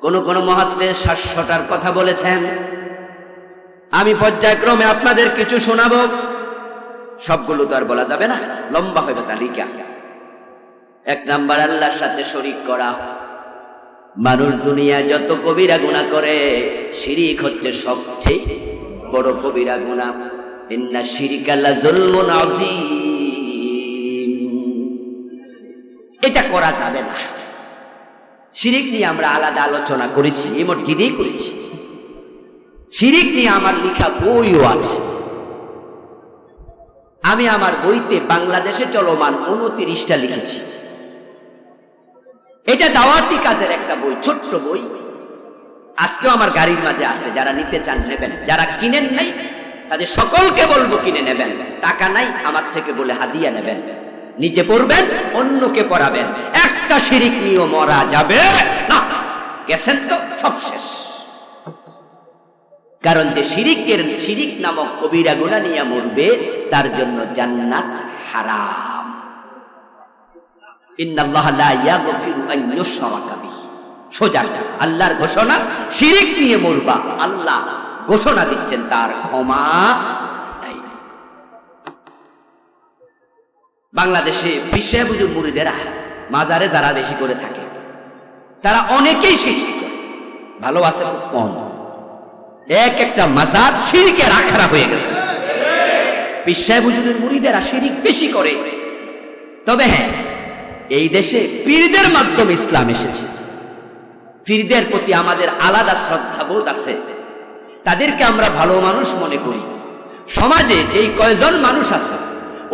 S1: কোন কোন মুহাদ্দিস ৭০০টার কথা বলেছেন। আমি পর্যায়ক্রমে আপনাদের কিছু শোনাবো, সবগুলো তো আর বলা যাবে না, লম্বা হবে তালিকা। ১ নাম্বার আল্লাহর সাথে শরীক করা। মানুষ দুনিয়া যত কবিরা গুনাহ করে, শিরিক হচ্ছে সবচেয়ে বড় কবিরা গুনাহ। ইন্না শিরকা লাযুলমুন আযীম। এটা করা যাবে না। শিরিক নিয়ে আমরা আলাদা আলোচনা করেছি, এই মসজিদেই করেছি। শিরিক নিয়ে আমার লেখা বইও আছে। আমি আমার বইতে বাংলাদেশে চলমান 29টা লিখেছি। এটা দাওয়াতি কাজের একটা বই, ছোট্ট বই। আজকেও আমার গাড়ির মাঝে আছে, যারা নিতে চান নেবেন, যারা কিনেন নাই তাদের সকলকে বলবো কিনে নেবেন। টাকা নাই আমার থেকে বলে হাদিয়া নেবেন, নিজে পড়বেন, অন্যকে পড়াবেন। একটা শিরিক নিয়ে মরা যাবে না, গেছেন তো সব শেষ। কারণ যে শিরিক নামক কবিরা গুনাহ নিয়ে মরবে তার জন্য জান্নাত হারাম। ইন্নাল্লাহা লা ইয়াগফিরু আন ইউশরাকা বিহি। সোজা আল্লাহর ঘোষণা, শিরিক নিয়ে মরবা, আল্লাহ ঘোষণা দিচ্ছেন তার ক্ষমা নাই। বাংলাদেশে বিশ্বে বুজুর্গ মুরিদেরা মাজারে যারা বেশি করে থাকে তারা অনেকেই শিরিক করে, ভালো আছে খুব কম। এক একটা মাজার শিরিকের আখড়া হয়ে গেছে। বিশ্বে বুজুর্গের মুরিদেরা শিরিক বেশি করে। তবে হ্যাঁ, এই দেশে পীরদের মাধ্যমে ইসলাম এসেছে। পীরদের প্রতি আমাদের আলাদা শ্রদ্ধাবোধ আছে, তাদেরকে আমরা ভালো মানুষ মনে করি। সমাজে যেই কয়জন মানুষ আছে,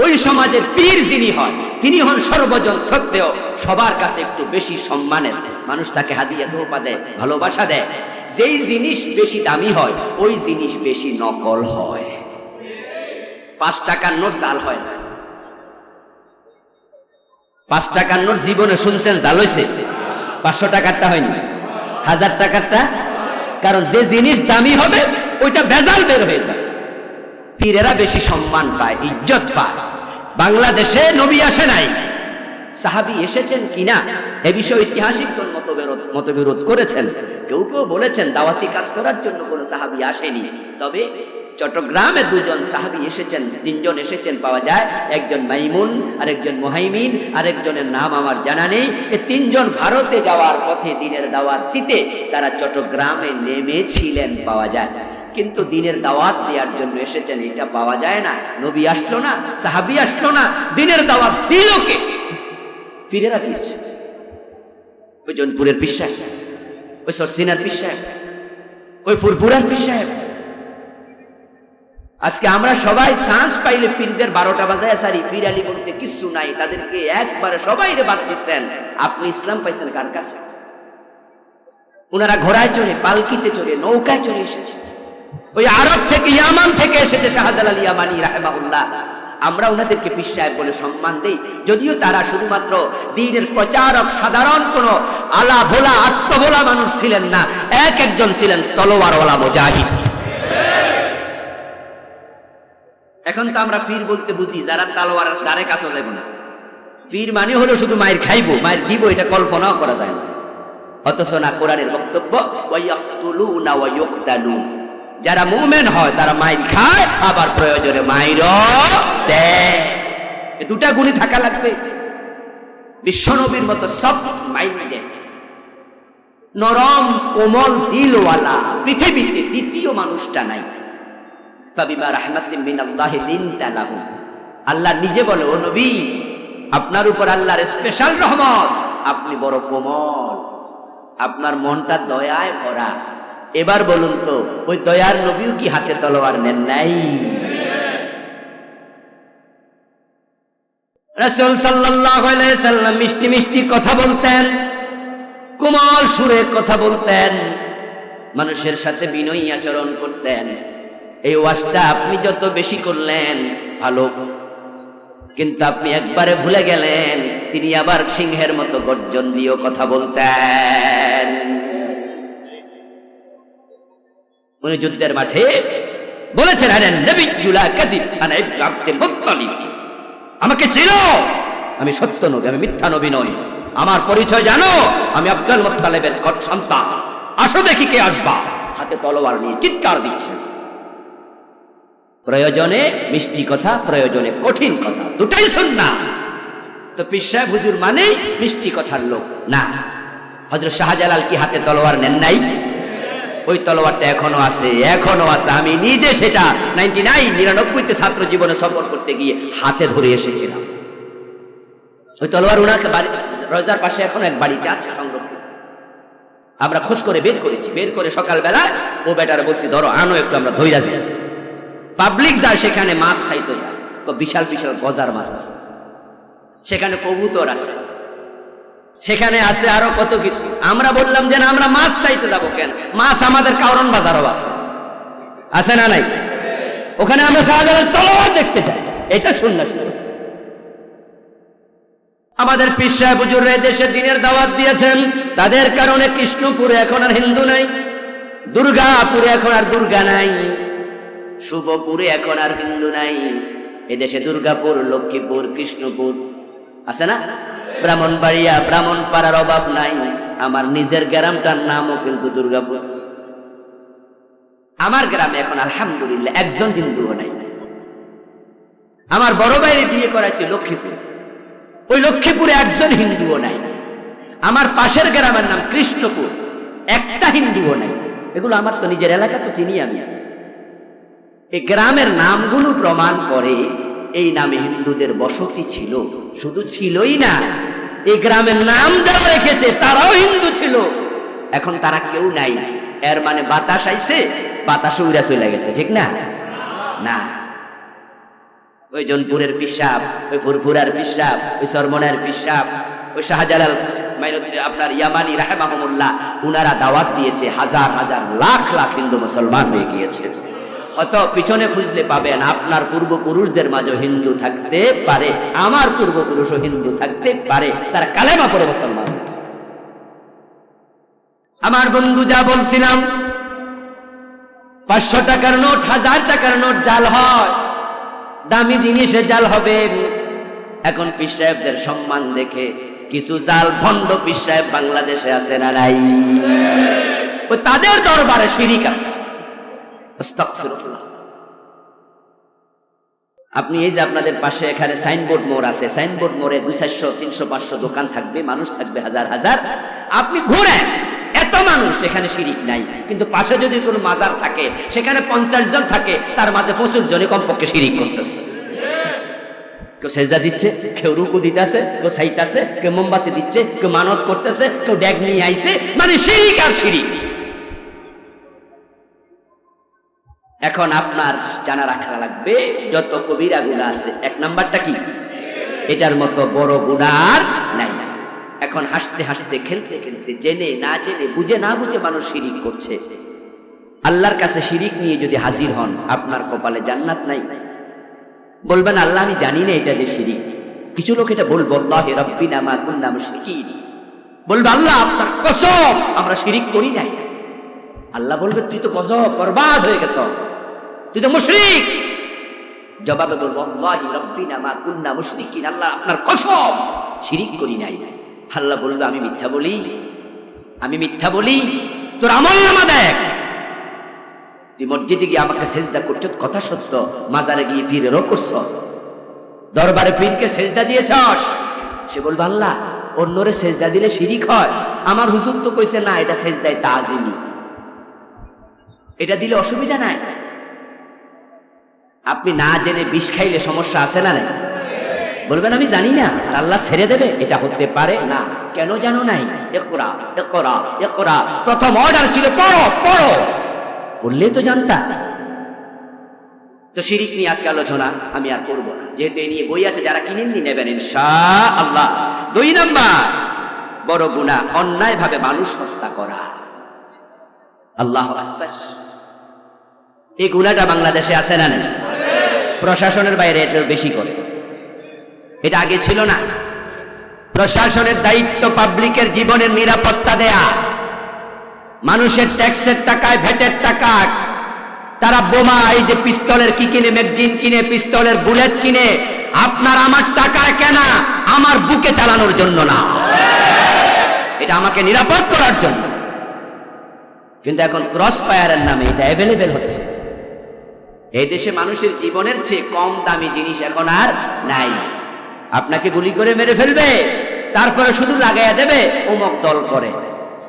S1: ওই সমাজের পীর যিনি হয় তিনি হন সর্বজন শ্রদ্ধেয়, সবার কাছে একটু বেশি সম্মানের। মানুষ তাকে হাদিয়া তোহফা দেয়, ভালোবাসা দেয়। যেই জিনিস বেশি দামি হয় ওই জিনিস বেশি নকল হয়। 5 টাকার নোট জাল হয় না। 5 টাকার নোট জীবনে শুনছেন জাল হয়েছে? 500 টাকারটা হয়নি, 1000 টাকারটা। কারণ যে জিনিস দামি হবে ওইটা ভেজাল বের হয়ে যায়। পীরেরা বেশি সম্মান পায়, ইজ্জত পায়। বাংলাদেশে নবী আসে নাই, সাহাবী এসেছেন কিনা এ বিষয়ে ঐতিহাসিকগণ মতবিরোধ করেছেন। কেউ কেউ বলেছেন দাওয়াতি কাজ করার জন্য কোনো সাহাবী আসেনি। তবে চট্টগ্রামে 2 জন সাহাবী এসেছেন, 3 জন এসেছেন পাওয়া যায়। একজন মাইমুন, আরেকজন মুহাইমিন, আরেকজনের নাম আমার জানা নেই। এই 3 জন ভারতে যাওয়ার পথে দিনের দাওয়াত দিতে তারা চট্টগ্রামে নেমেছিলেন পাওয়া যায়। কিন্তু দিনের দাওয়াত দেওয়ার জন্য এসেছেন এটা পাওয়া যায় না। নবী আসলো না, সাহাবী আসলো না, দিনের দাওয়াত দিল কে? পীরেরা দিয়েছে। ওই জনপুরের পীর সাহেব, ওই সরসিনার পীর সাহেব, ওই ফুরপুরার পীর সাহেব। আজকে আমরা সবাই চান্স পাইলে পীরদের 12টা বাজায় সারি, পীর আলী বলতে কিছু নাই, তাদেরকে একবারে সবাই বাদ দিচ্ছেন। আপনি ইসলাম পাইছেন কার কাছে? ওনারা ঘোড়ায় চড়ে, পালকিতে চড়ে, নৌকায় চড়ে এসেছে। ওই আরব থেকে, ইয়ামান থেকে এসেছে শাহজালাল ইয়ামানি রাহিমাহুল্লাহ। আমরা ওনাদেরকে পীর সাহেব বলে সম্মান দেই, যদিও তারা শুধুমাত্র দ্বীনের প্রচারক, সাধারণ কোন আলা ভোলা আত্মভোলা মানুষ ছিলেন না। একজন ছিলেন তলোয়ারওয়ালা মুজাহিদ। এখন তো আমরা পীর বলতে বুঝি যারা তলোয়ারের ধারে কাছে যাইব না। পীর মানে হলো শুধু মায়ের খাইবো, মায়ের দিব, এটা কল্পনাও করা যায় না। অথচ না, কোরআনের বক্তব্য ওয়ায়াকতুলুনা ওয়া ইউকতালুন। যারা মুমিন হয় তারা মাইর খায়, আবার প্রয়োজনে মাইরও দেয়। এই 2টা গুণই থাকা লাগবে। বিশ্বনবীর মতো সফট মাইন্ডেড, নরম কোমল দিলওয়ালা পৃথিবীতে দ্বিতীয় মানুষটা নাই। ফাবিমা রাহমাতিন মিনাল্লাহি লিনতা লাহু। আল্লাহ নিজে বলে, ও নবী, আপনার উপর আল্লাহর স্পেশাল রহমত, আপনি বড় কোমল, আপনার মনটা দয়ায় ভরা। এবার বলুন তো, ওই দয়ার নবীও কি হাতে তলোয়ার নেন নাই? রাসূল সাল্লাল্লাহু আলাইহি সাল্লাম মিষ্টি মিষ্টি কথা বলতেন, কোমল সুরে কথা বলতেন, মানুষের সাথে বিনয়ী আচরণ করতেন। এই ওয়াজটা আপনি যত বেশি করলেন ভালো, কিন্তু আপনি একবারে ভুলে গেলেন তিনি আবার সিংহের মতো গর্জন দিয়েও কথা বলতেন। উনি যুদ্ধের মাঠে বলেছেন, আরে নবিয়্যুল কাযিব আনা ইবনে আব্দুল মুত্তালিব, আমাকে চিনো, আমি সত্য নবী, আমি মিথ্যা নবী নই। আমার পরিচয় জানো, আমি আব্দুল মুত্তালিবের সন্তান। আসো দেখি কে আসবা। হাতে তলোয়ার নিয়ে চিৎকার দিচ্ছেন। প্রয়োজনে মিষ্টি কথা, প্রয়োজনে কঠিন কথা, দুটাই সুন্নাহ। তো পীর সাহেব হুজুর মানেই মিষ্টি কথার লোক না। হযরত শাহজালাল কি হাতে তলোয়ার নেন নাই? ওই তলোয়ারটা এখনো আছে, এখনো আছে। আমি নিজে সেটা 99-99তে ছাত্র জীবনে সফর করতে গিয়ে হাতে ধরে এসেছিলাম। ওই তলোয়ার ওনাকে রোজার পাশে এখন এক বাড়িতে আছে সংরক্ষিত। আমরা খোঁজ করে বের করেছি, বের করে সকালবেলা ও বেটারে বলছি ধরো আনো একটু, আমরা ধইরা যাই। পাবলিক যায় সেখানে, মাছ চাইতে যায়, বিশাল বিশাল গজার মাছ আছে, সেখানে কবুতর আছে, সেখানে আছে আরো কত কিছু। আমরা বললাম যে না, আমরা মাছ চাইতে যাবো কেন? মাছ আমাদের কারণ বাজারও আছে, আছে না নাই? ওখানে আমরা শাহজালাল তলোয়ার দেখতে যাই, এটা শুনলাম। আমাদের পীর সাহেব হুজুররা দেশে দিনের দাওয়াত দিয়েছেন, তাদের কারণে কৃষ্ণপুরে এখন আর হিন্দু নাই, দুর্গাপুরে এখন আর দুর্গা নাই, শুভপুরে এখন আর হিন্দু নাই। এদেশে দুর্গাপুর, লক্ষ্মীপুর, কৃষ্ণপুর আছে না? ব্রাহ্মণবাড়িয়া, ব্রাহ্মণপাড়ার অভাব নাই। আমার নিজের গ্রামটার নামও কিন্তু দুর্গাপুর। আমার গ্রামে এখন আলহামদুলিল্লাহ একজন হিন্দুও নাই। আমার বড় ভাইয়ের বিয়ে করাইছি লক্ষ্মীপুর, ওই লক্ষ্মীপুরে একজন হিন্দুও নাই। আমার পাশের গ্রামের নাম কৃষ্ণপুর, একটা হিন্দুও নাই। এগুলো আমার তো নিজের এলাকা, তো চিনি আমি। এই গ্রামের নামগুলো প্রমাণ করে এই নামে হিন্দুদের বসতি ছিল। শুধু ছিলই না, এই গ্রামের নাম যারা রেখেছে তারাও হিন্দু ছিল। এখন তারা কেউ নাই। এর মানে বাতাস আইছে, বাতাস উড়া চলে গেছে, ঠিক না? না, ওই জনপুরের পিসাব, ওই ফুরফুরার পিসাব, ওই সরমনের পিসাব, ওই শাহজালাল আপনার ইয়ামানি রাহমাহুল্লাহ, উনারা দাওয়াত দিয়েছে, হাজার হাজার লাখ লাখ হিন্দু মুসলমান হয়ে গিয়েছে। হয়তো পিছনে খুঁজলে পাবেন আপনার পূর্বপুরুষদের মাঝে হিন্দু থাকতে পারে, আমার পূর্বপুরুষও হিন্দু থাকতে পারে, তারা কালেমা পড়ে মুসলমান। আমার বন্ধু যা বলছিলাম, 500 টাকার নোট, 1000 টাকার নোট জাল হয়, দামি জিনিসে জাল হবে। এখন পীর সাহেবদের সম্মান দেখে কিছু জাল ভণ্ড পীর সাহেব বাংলাদেশে আছে না নাই? ও তাদের দরবারে শিরিক আছে। আস্তাগফিরুল্লাহ। আপনি এই যে আপনাদের পাশে এখানে সাইনবোর্ড মোড় আছে, সাইনবোর্ড মোড়ে 200, 300, 500 দোকান থাকবে, মানুষ থাকবে হাজার হাজার। আপনি ঘুরেন, এত মানুষ, এখানে শিরিক নাই। কিন্তু পাশে যদি কোনো মাজার থাকে, সেখানে 50 জন থাকে, তার মাঝে 25 জনে কমপক্ষে শিরিক করতেছে। কেউ সেজদা দিচ্ছে, কেউ রুকু দিতেছে, কেউ সাইতাছে, কেউ মোমবাতি দিচ্ছে, কেউ মানত করতেছে, কেউ ড্যাগ নিয়ে আইছে, মানে শিরিক আর শিরিক। এখন আপনার জানা রাখা লাগবে, যত কবিরা গুনাহ আছে, 1 নাম্বারটা কি? এটার মতো বড় গুনাহ আর নাই। এখন হাসতে হাসতে, খেলতে খেলতে, জেনে না জেনে, বুঝে না বুঝে মানুষ শিরিক করছে। আল্লাহর কাছে শিরিক নিয়ে যদি হাজির হন, আপনার কপালে জান্নাত নাই। বলবেন আল্লাহ আমি জানি না এটা যে শিরিক। কিছু লোক এটা বলবো, আল্লাহি রাব্বিনা মা কুননা মুশরিকিন, বলবে আল্লাহ আপনার কসম আমরা শিরিক করি নাই। আল্লাহ বলবে তুই তো গজব, বরবাদ হয়ে গেছ, তুই তো মুশরিক। জবাবে বলবো আল্লাহি রাব্বিনা মা কুননা মুশরিকিন, আল্লাহ আপনার কসম শিরিক করি নাই। আল্লাহ বলবে আমি মিথ্যা বলি? আমি মিথ্যা বলি? তোর আমলনামা দেখ। তুই মসজিদে গিয়ে আমাকে সেজদা করছ, কথা সত্য। মাজারে গিয়ে পীরেরও করছ, দরবারে পীরকে সেজদা দিয়েছস। সে বলবে আল্লাহ অন্যরে সেজদা দিলে শিরিক হয়, আমার হুজুর তো কইছে না, এটা সেজদায় তাজিমি, এটা দিলে অসুবিধা নাই। আপনি না জেনে বিষ খাইলে সমস্যা আছে না নাই? বলবেন আমি জানি না, আর আল্লাহ ছেড়ে দেবে? এটা হতে পারে না। কেন জানো নাই? ইকরা ইকরা ইকরা, প্রথম অর্ডার ছিল পড়ো পড়ো, বললে তো জানতা। তো শিরিক নিয়ে আজকে আলোচনা আমি আর করব না, যেহেতু এই নিয়ে বই আছে, যারা কিনেননি নেবেন ইনশাআল্লাহ। 2 নাম্বার বড় গুনাহ, অন্যায় ভাবে মানুষ হত্যা করা। আল্লাহু আকবার। এই গুনাহটা বাংলাদেশে আছে না নেই? প্রশাসনের বাইরে এটা বেশি করে, এটা আগে ছিল না। প্রশাসনের দায়িত্ব পাবলিকের জীবনের নিরাপত্তা দেয়া। মানুষের ট্যাক্সের টাকায়, ভ্যাটের টাকা তারা বোমা, এই যে পিস্তলের কি কিনে, ম্যাগজিন কিনে, পিস্তলের বুলেট কিনে, আপনার আমার টাকায় কেনা, আমার বুকে চালানোর জন্য না, এটা আমাকে নিরাপদ করার জন্য। কিন্তু এখন ক্রস ফায়ারের নামে এটা অ্যাভেলেবেল হচ্ছে। এই দেশে মানুষের জীবনের চেয়ে কম দামি জিনিস এখন আর নাই। আপনাকে গুলি করে মেরে ফেলবে, তারপরে শুধু লাগাইয়া দেবে অমুক দল করে,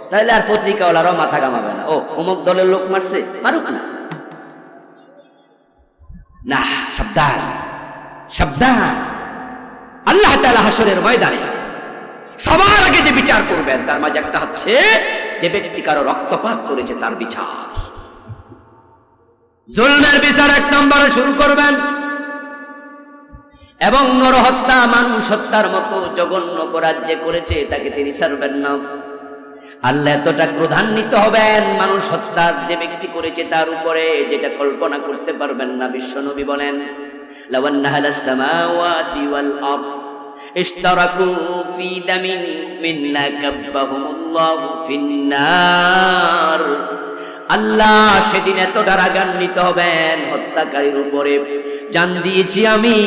S1: তাহলে আর পত্রিকাওয়ালারাও মাথা ঘামাবে না, ও অমুক দলের লোক মারছে, মারুক না। না, সাবধান সাবধান। আল্লাহ তাআলা হাসরের ময়দানে সবার আগে যে বিচার করবেন তার মাঝে একটা হচ্ছে যে ব্যক্তি কারো রক্তপাত করেছে তার বিচার। জুলমের বিচার এক নম্বরে শুরু করবেন, এবং নরহত্যা মানুষ হত্যার মতো জঘন্য অপরাধ যে করেছে তাকে তিনি ছাড়বেন না। আল্লাহ এতটা ক্রোধান্বিত হবেন মানুষ হত্যার যে ব্যক্তি করেছে তার উপরে, যেটা কল্পনা করতে পারবেন না। বিশ্বনবী বলেন, লাউ আন্না আহলাস সামাওয়াতি ওয়াল আরদ ইশতারাকু ফি দামিন মিন্না কাব্বাহুমুল্লাহু ফিন্নার। আল্লাহ সেদিন এতটা রাগান্বিত হবেন হত্যাকারীর উপরে, জান দিয়েছি আমি,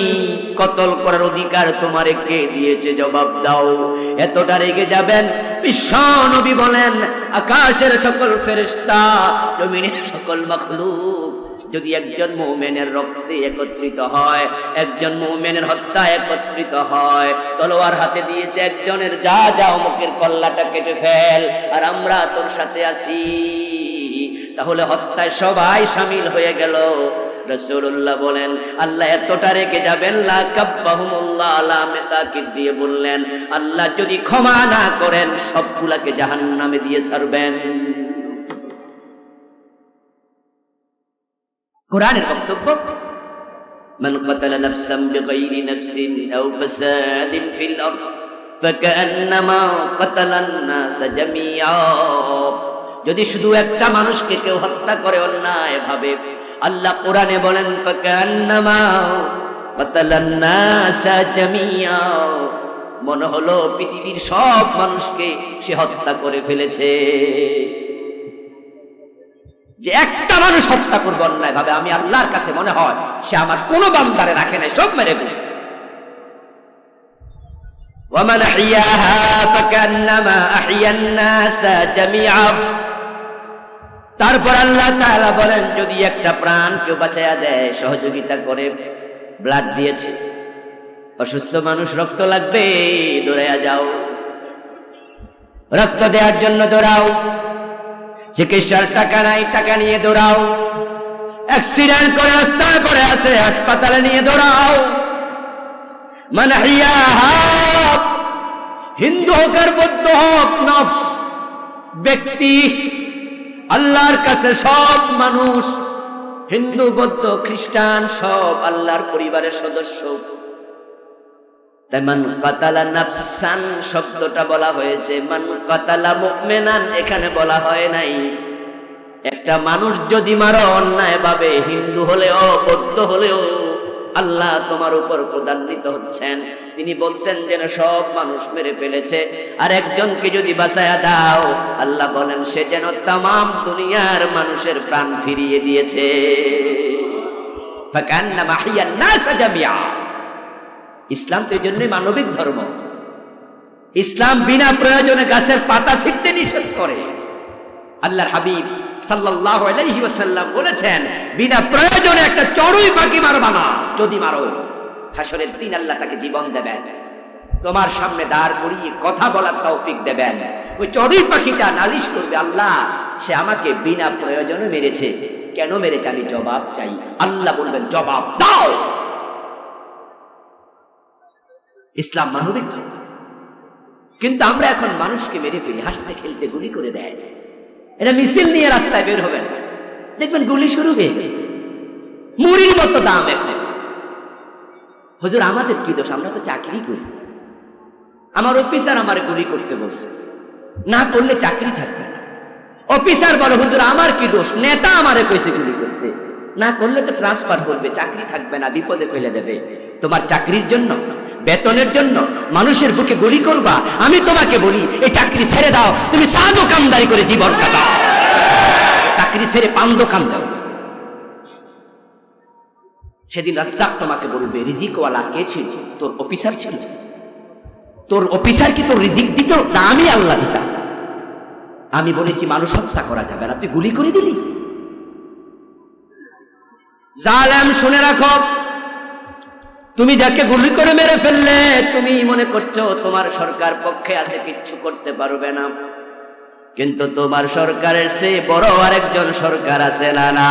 S1: কতল করার অধিকার তোমারে কে দিয়েছে, জবাব দাও। এতটা রেগে যাবেন। বিশ্ব নবী বলেন, আকাশের সকল ফেরেশতা, জমিনের সকল মাখলুক যদি একজন মুমিনের রক্তে একত্রিত হয়, একজন মুমিনের হত্যা একত্রিত হয়, তলোয়ার হাতে দিয়েছে একজনের, যা যা অমুকের কল্লাটা কেটে ফেল, আর আমরা তোর সাথে আছি, তাহলে হত্যায় সবাই শামিল হয়ে গেল। রাসূলুল্লাহ বলেন, আল্লাহ এতটা রেখে যাবেন, লা কাব্বাহুমুল্লাহ আলামে তাকিদ দিয়ে বললেন, আল্লাহ যদি ক্ষমা না করেন সবগুলাকে জাহান্নামে দিয়ে ছাড়বেন। কোরআনের বক্তব্য, মান কাতালা নাফসান বিগাইরি নাফসিন আও ফাসাদিন ফিল আরদ ফাকান্নামা কাতালান নাস জামিআ। যদি শুধু একটা মানুষকে কেউ হত্যা করে অন্যায় ভাবে, আল্লাহ কোরআনে বলেন, ফাকান্নামা কাতালান নাস জামিআ, মনে হলো পৃথিবীর সব মানুষকে সে হত্যা করে ফেলেছে। যে একটা মানুষ হত্যা করবে অন্যায় ভাবে, আমি আল্লাহর কাছে মনে হয় সে আমার কোন বান্দারে রাখে নাই, সব মেরে ফেলেছে। ওয়ামান আহইয়াহা ফাকান্নামা আহইয়ান নাস জামিআ। তারপর আল্লাহ তাআলা বলেন, যদি একটা প্রাণ কেউ বাঁচায়া দেয়, সহযোগিতা করে, ব্লাড দিয়েছে, অসুস্থ মানুষ রক্ত লাগবে, দৌড়াইয়া যাও, রক্ত দেওয়ার জন্য দৌড়াও। চিকিৎসার টাকা নাই, টাকা নিয়ে দৌড়াও। অ্যাক্সিডেন্ট করে রাস্তায় পড়ে আছে, হাসপাতালে নিয়ে দৌড়াও। মান আহইয়াহা, হিন্দু হোক আর বৌদ্ধ হোক, নফস ব্যক্তি, আল্লাহর কাছে সব মানুষ, হিন্দু বৌদ্ধ খ্রিস্টান সব আল্লাহর পরিবারের সদস্য। তাই মান কাতালা নাফসান শব্দটা বলা হয়েছে, মান কাতালা মুমিনান এখানে বলা হয় নাই। একটা মানুষ যদি মারো অন্যায় ভাবে, হিন্দু হলেও বৌদ্ধ হলেও, আল্লাহ তোমার উপর ক্রোধান্বিত হচ্ছেন। তিনি বলছেন যেন সব মানুষ মেরে ফেলেছে, আর একজনকে যদি বাঁচায়া দাও, আল্লাহ বলেন সে যেন তামাম দুনিয়ার মানুষের প্রাণ ফিরিয়ে দিয়েছে। ফাকান্নামা আহইয়ান নাস জামিআ। ইসলাম তো এই জন্যই মানবিক ধর্ম। ইসলাম বিনা প্রয়োজনে গাছের পাতা ছিঁড়তে নিষেধ করে। আল্লাহর হাবিব সাল্লাল্লাহু আলাইহি ওয়াসাল্লাম বলেছেন, বিনা প্রয়োজনে একটা চড়ুই পাখি মারবা না, যদি মারো হাসরের দিন আল্লাহ তাকে জীবন দেবেন, তোমার সামনে দাঁড় করিয়ে কথা বলার তৌফিক দেবেন। ওই চড়ুই পাখিটা নালিশ করবে, আল্লাহ সে আমাকে বিনা প্রয়োজনে মেরেছে, কেন মেরেছে আমি জবাব চাই। আল্লাহ বলবেন জবাব দাও। ইসলাম মানবিক ধর্ম। কিন্তু আমরা এখন মানুষকে মেরে ফেলি, হাসতে খেলতে গুলি করে দেয়। এটা মিছিল নিয়ে রাস্তায় বের হবেন, দেখবেন গুলি শুরু হয়ে গেছে, মুড়ির মতো দাম। এখন হুজুর আমাদের কি দোষ, আমরা তো চাকরি করি, আমার অফিসার আমারে গুলি করতে বলছে, না করলে চাকরি থাকবে না। অফিসার বলে, হুজুর আমার কি দোষ, নেতা আমারে কইছে গুলি করতে, না করলে তো ট্রান্সফার করবে, চাকরি থাকবে না, বিপদে ফেলে দেবে। তোমার চাকরির জন্য, বেতনের জন্য মানুষের বুকে গুলি করবা? আমি তোমাকে বলি এই চাকরি ছেড়ে দাও, তুমি চা দোকানদারি করে জীবন কাটাও, চাকরি ছেড়ে পান দোকান দাও। সেদিন রাজ্জাক তোমাকে বলবে, রিজিকওয়ালা কে ছিল? তোর অফিসার ছিল। তোর অফিসার কি তোর রিজিক দিত? না, আমি আল্লাহ দিতাম। আমি বলেছি মানুষ হত্যা করা যাবে না, তুই গুলি করে দিলি। জালেম শুনে রাখো, তুমি যাকে গুলি করে মেরে ফেললে, তুমি মনে করছো তোমার সরকার পক্ষে আছে, কিচ্ছু করতে পারবে না, কিন্তু তোমার সরকারের চেয়ে বড় আরেকজন সরকার আছে না? না,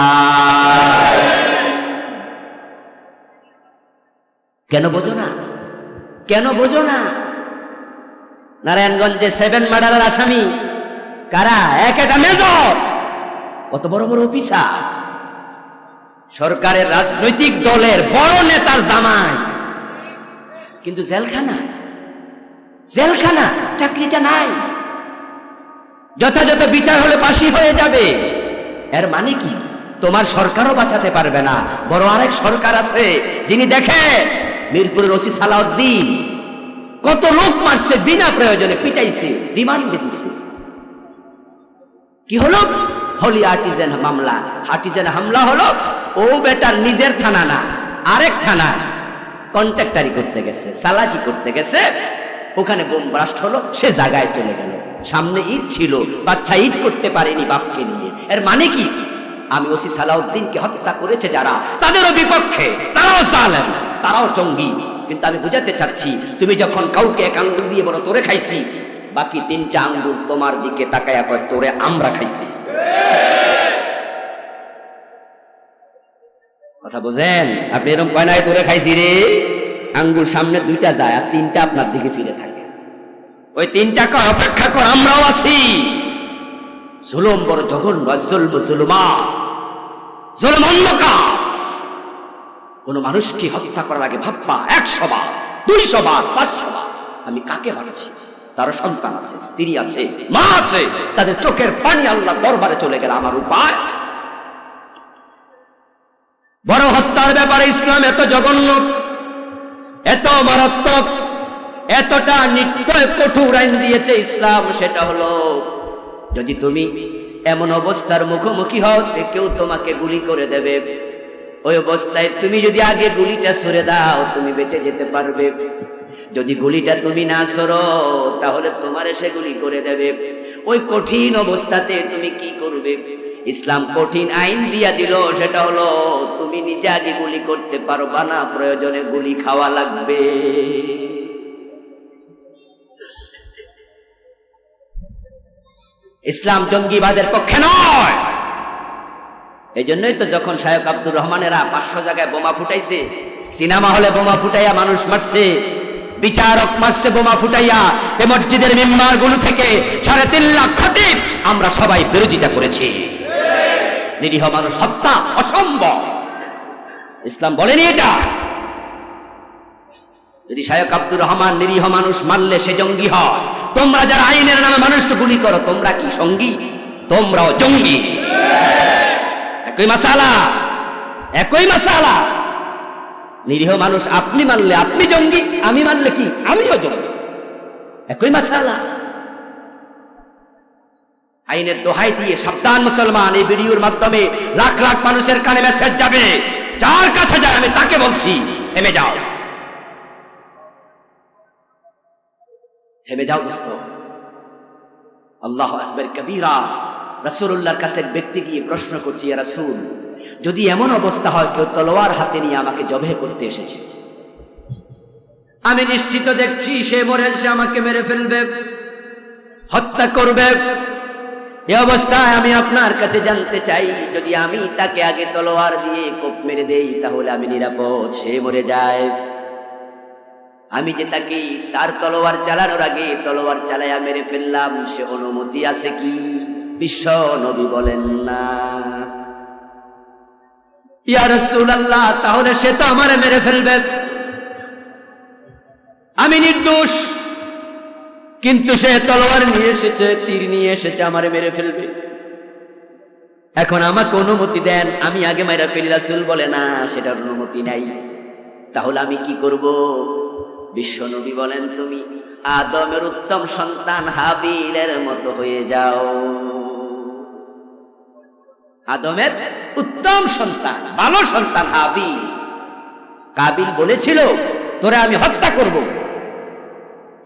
S1: কেন বোঝো না? কেন বোঝো না? নারায়ণগঞ্জে 7 মার্ডারের আসামি কারা? একটা মেজর, কত বড় বড় অফিসার, সরকারের রাজনৈতিক দলের বড় নেতার জামাই, কিন্তু জেলখানা, জেলখানা, চাকরিটা নাই। যথাযথ বিচার হলে ফাঁসি হয়ে যাবে। এর মানে কি? তোমার সরকারও বাঁচাতে পারবে না, বড় আরেক সরকার আছে যিনি দেখে মিরপুরের ওসি সালাউদ্দিন কত লোক মারছে, বিনা প্রয়োজনে পিটাইছে, রিমান্ডে দিছে। কি হলো? হলি আর্টিজেন মামলা। আর্টিজেন হামলা হলো, ও বেটার নিজের থানা না, আরেক থানা কন্ট্রাক্টারি করতে গেছে, সালাকি করতে গেছে, ওখানে বোম ব্লাস্ট হলো, সে জায়গায় চলে গেল। সামনে ঈদ ছিল, বাচ্চা ঈদ করতে পারেনি বাপকে নিয়ে। এর মানে কি? আমি ওসি সালাউদ্দিনকে হত্যা করেছে যারা, তাদেরও বিপক্ষে, তারাও জালেম, তারাও জঙ্গি। কিন্তু আমি বুঝাতে চাচ্ছি, তুমি যখন কাউকে এক আঙ্গুল দিয়ে বলো তোরে খাইছি, বাকি 3টা আঙ্গুল তোমার দিকে তাকায়া কয় তোরে আমরা খাইছি। কথা বুঝেন? আপনি এরকম কয় নাই তোরে খাইছি রে, আঙ্গুল সামনে 2টা যায় আর 3টা আপনার দিকে ফিরে থাকে। ওই 3টা কয় অপেক্ষা কর, আমরাও আছি। জুলুম বড় জঘন্য, জুলুমা, জুলুম অন্ধকার। কোন মানুষকে হত্যা করার আগে ভাববা 100 বার, 200 বার, 500 বার, আমি কাকে মারছি? তার সন্তান আছে, স্ত্রী আছে, মা আছে, তাদের চোখের পানি আল্লাহ দরবারে চলে গেল। আমার উপায় বড় হত্যার ব্যাপারে ইসলাম এত জঘন্য, এত মারাত্মক, এতটা নির্দয় কঠোর আইন দিয়েছে ইসলাম। সেটা হলো, যদি তুমি এমন অবস্থার মুখোমুখি হও কেউ তোমাকে গুলি করে দেবে, ওই অবস্থায় তুমি যদি আগে গুলিটা ছুড়ে দাও তুমি বেঁচে যেতে পারবে। যদি গুলিটা তুমি না ছড়ো তাহলে তোমার এসে গুলি করে দেবে। ওই কঠিন অবস্থাতে তুমি কি করবে? ইসলাম কঠিন আইন দিয়া দিল, সেটা হলো তুমি নিজে আগে গুলি করতে পারবা না, প্রয়োজনে গুলি খাওয়া লাগবে। ইসলাম জঙ্গিবাদের পক্ষে নয়। এই জন্যই তো যখন শায়খ আব্দুর রহমানেরা 500 জায়গায় বোমা ফুটাইছে, সিনেমা হলে বোমা ফুটাইয়া মানুষ মারছে, বিচারক মারছে বোমা ফুটাইয়া, এ মসজিদের মিম্বার গুলো থেকে 3.5 লাখ খতিব আমরা সবাই বিরোধিতা করেছি। নিরীহ মানুষ হত্যা অসম্ভব, ইসলাম বলেনি এটা। যদি শায়খ আব্দুর রহমান নিরীহ মানুষ মারলে সে জঙ্গি হয়, তোমরা যারা আইনের নামে মানুষকে গুলি করো তোমরা কি সঙ্গী? তোমরাও জঙ্গি। একই মাসালা, একই মাসালা। নিরীহ মানুষ আপনি মারলে আপনি জঙ্গি, আমি মারলে কি আমিও জঙ্গি, একই মাসালা। আইনের দোহাই দিয়ে সাবধান মুসলমান, এই ভিডিওর মাধ্যমে লাখ লাখ মানুষের কানে মেসেজ যাবে, যার কাছে যায় আমি তাকে বলছি থেমে যাও, থেমে যাও দোস্ত। আল্লাহু আকবার কবীরা। রাসূলুল্লাহর কাছে এক ব্যক্তি গিয়ে প্রশ্ন করছে, ইয়া রাসূল, যদি এমন অবস্থা হয় কেউ তলোয়ার হাতে নিয়ে আমাকে জবে করতে এসেছে, আমি নিশ্চিত দেখছি সে মরে, সে আমাকে মেরে ফেলবে, হত্যা করবে, এই অবস্থায় আমি আপনার কাছে জানতে চাই, যদি আমি তাকে আগে তলোয়ার দিয়ে কোপ মেরে দেই তাহলে আমি নিরাপদ, সে মরে যায়, আমি যে তাকে তার তলোয়ার চালানোর আগে তলোয়ার চালাইয়া মেরে ফেললাম, সে অনুমতি আছে কি? বিশ্ব নবী বলেন না। ইয়া রাসূলুল্লাহ, তাহলে সে তো আমারে মেরে ফেলবে, আমি নির্দোষ, কিন্তু সে তলোয়ার নিয়ে এসেছে, তীর নিয়ে এসেছে, আমারে মেরে ফেলবে। এখন আমাকে অনুমতি দেন, আমি আগে মেরে ফেলি। রাসূল বলে না, সেটার অনুমতি নাই। তাহলে আমি কি করব? বিশ্ব নবী বলেন, তুমি আদমের উত্তম সন্তান হাবিলের মতো হয়ে যাও। আদমের উত্তম সন্তান, ভালো সন্তান হাবিল। কাবিল বলেছিল তোরে আমি হত্যা করব,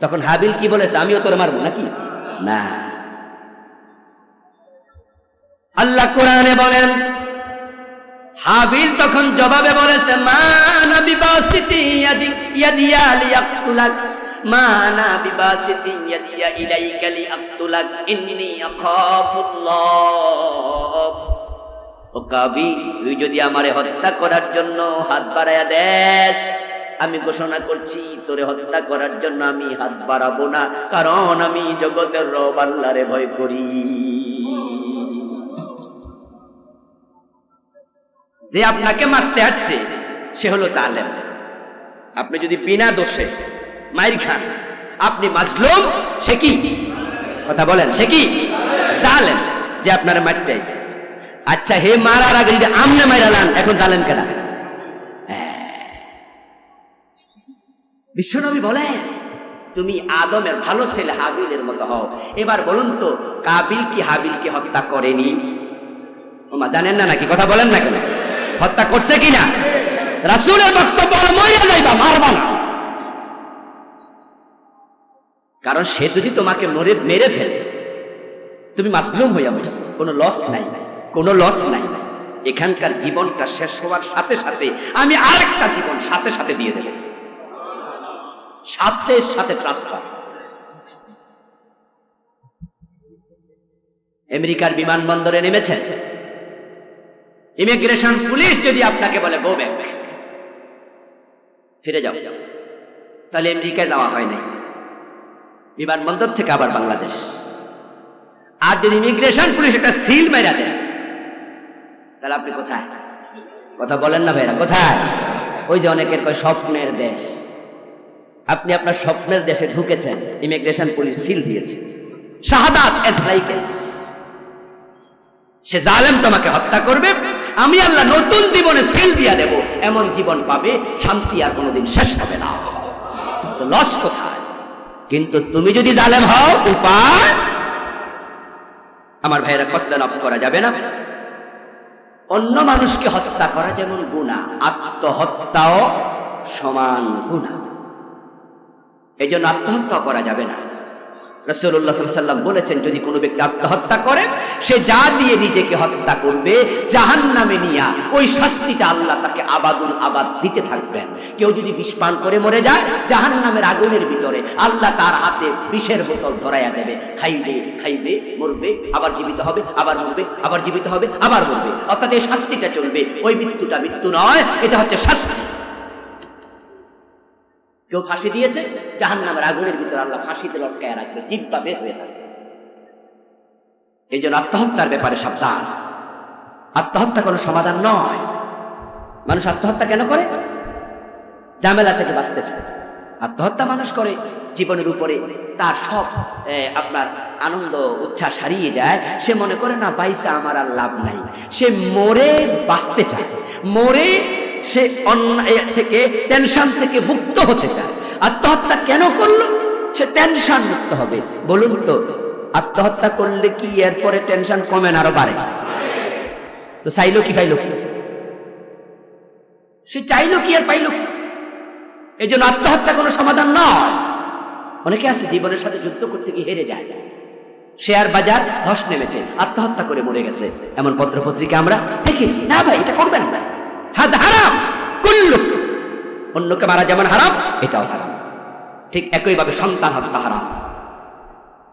S1: তখন হাবিল কি বলেছে? আমিও তোরে মারবো নাকি? না। আল্লাহ কোরআনে বলেন, হাবিল তখন জবাবে বলেছে, মা নাবি বাসিতি ইয়াদিয়া লিয়াকতুলাক, মা আনা বিবাসিতিন ইয়াদিয়া ইলাইকা লিআকতুলাক ইন্নী আখাফুল্লাহ। ও কাবিল, তুই যদি আমারে হত্যা করার জন্য হাত বাড়ায়া দেস, আমি ঘোষণা করছি তোরে হত্যা করার জন্য আমি হাত বাড়াবো না, কারণ আমি জগতের রব আল্লাহরে ভয় করি। যে আপনাকে মারতে আসছে সে হলো জালেম। আপনি যদি বিনা দোষে মাইর খান, আপনি মাজলুম, সে কি? কথা বলেন, সে কি? জালেম, যে আপনারা মারতে আসছে। আচ্ছা, হে মারার আগে যদি আমনে মাইরালান, এখন জালেম কেডা? বিশ্বনবী বলেন তুমি আদমের ভালো ছেলে হাবিলের মতো হও। এবার বলুন তো, কাবিল কি হাবিলকে হত্যা করেনি? ওমা জানেন না নাকি? কথা বলেন না কেন? হত্যা করছে কিনা? রাসূলের বক্তব্য হলো মইরা যাইবা, মারবা না। কারণ সে যদি তোমাকে মেরে ফেলে, তুমি মাসলুম হইয়া বসছো, কোনো লস নাই, কোনো লস নাই। এখানকার জীবনটা শেষ হওয়ার সাথে সাথে আমি আরেকটা জীবন সাথে সাথে দিয়ে দেব, সাথে সাথে ট্রান্সফার। আমেরিকার বিমানবন্দরে নেমেছে, ইমিগ্রেশন পুলিশ যদি আপনাকে বলে গো ব্যাক, ফিরে যাও, তাহলে আমেরিকায় যাওয়া হয় নাই, বিমানবন্দর থেকে আবার বাংলাদেশ। আর যদি ইমিগ্রেশন পুলিশ একটা সিল মেরা দেয়, তাহলে আপনি কোথায়? কথা বলেন না ভাইরা, কোথায়? ওই যে অনেকের কয় স্বপ্নের দেশ। আপনি আপনার স্বপ্নের দেশে ঢুকেছেন, ইমিগ্রেশন পুলিশ সিল দিয়েছে, শাহাদাত এজ লাইক এজ। সে জালেম তোমাকে হত্যা করবে, আমি আল্লাহ নতুন জীবনে সিল দিয়া দেব, এমন জীবন পাবে, শান্তি আর কোনোদিন শেষ হবে না। তো লস কোথায়? কিন্তু তুমি যদি জালেম হও, উপায় আমার ভাইয়েরা, কতলা নফস করা যাবে না। অন্য মানুষকে হত্যা করা যেমন গুনাহ, আত্মহত্যাও সমান গুনাহ। এই জন্য আত্মহত্যা করা যাবে না। রাসূলুল্লাহ সাল্লাল্লাহু আলাইহি ওয়াসাল্লাম বলেছেন, যদি কোনো ব্যক্তি আত্মহত্যা করে, সে যা দিয়ে নিজেকে হত্যা করবে, জাহান্নামে নিয়া ওই শাস্তিটা আল্লাহ তাকে আবাদুল আবাদ দিতে থাকবেন। কেউ যদি বিষ পান করে মরে যায়, জাহান্নামের আগুনের ভিতরে আল্লাহ তার হাতে বিষের বোতল ধরাইয়া দেবে, খাইবে খাইবে, মরবে, আবার জীবিত হবে, আবার মরবে, আবার জীবিত হবে, আবার মরবে। অর্থাৎ এই শাস্তিটা চলবে। ওই মৃত্যুটা মৃত্যু নয়, এটা হচ্ছে শাস্তি। কেউ ফাঁসি দিয়েছে, জাহান্নামের আগুনের ভিতরে আল্লাহ ফাঁসিতে লটকায় রাখবে, জিহ্বা বের হয়ে থাকবে। এই জন্য আত্মহত্যার ব্যাপারে সাবধান। আত্মহত্যা কোনো সমাধান নয়। মানুষ আত্মহত্যা কেন করে? ঝামেলা থেকে বাঁচতে চায়। আত্মহত্যা মানুষ করে জীবনের উপরে তার সব আপনার আনন্দ উচ্ছ্বাস হারিয়ে যায়। সে মনে করে না বাইসা আমার আর লাভ নাই, সে মরে বাঁচতে চায়, মরে সে অন্যায় থেকে, টেনশন থেকে মুক্ত হতে চায়। আত্মহত্যা কেন করলো? সে টেনশন মুক্ত হবে। বলুন তো, আত্মহত্যা করলে কি এরপরে টেনশন কমে না আরো বাড়ে? তো চাইলো কি পাইলো? সে চাইলো কি আর পাইলো? এই জন্য আত্মহত্যা কোনো সমাধান নয়। অনেকে আছে জীবনের সাথে যুদ্ধ করতে গিয়ে হেরে যায়, শেয়ার বাজার ধস নেমেছে, আত্মহত্যা করে মরে গেছে, এমন পত্র পত্রিকা আমরা দেখেছি। না ভাই, এটা করবেন না, হাদ হারাম কুল্লু। অন্যকে মারা যেমন হারাম, এটাও হারাম। ঠিক একই ভাবে সন্তান হত্যা হারাম।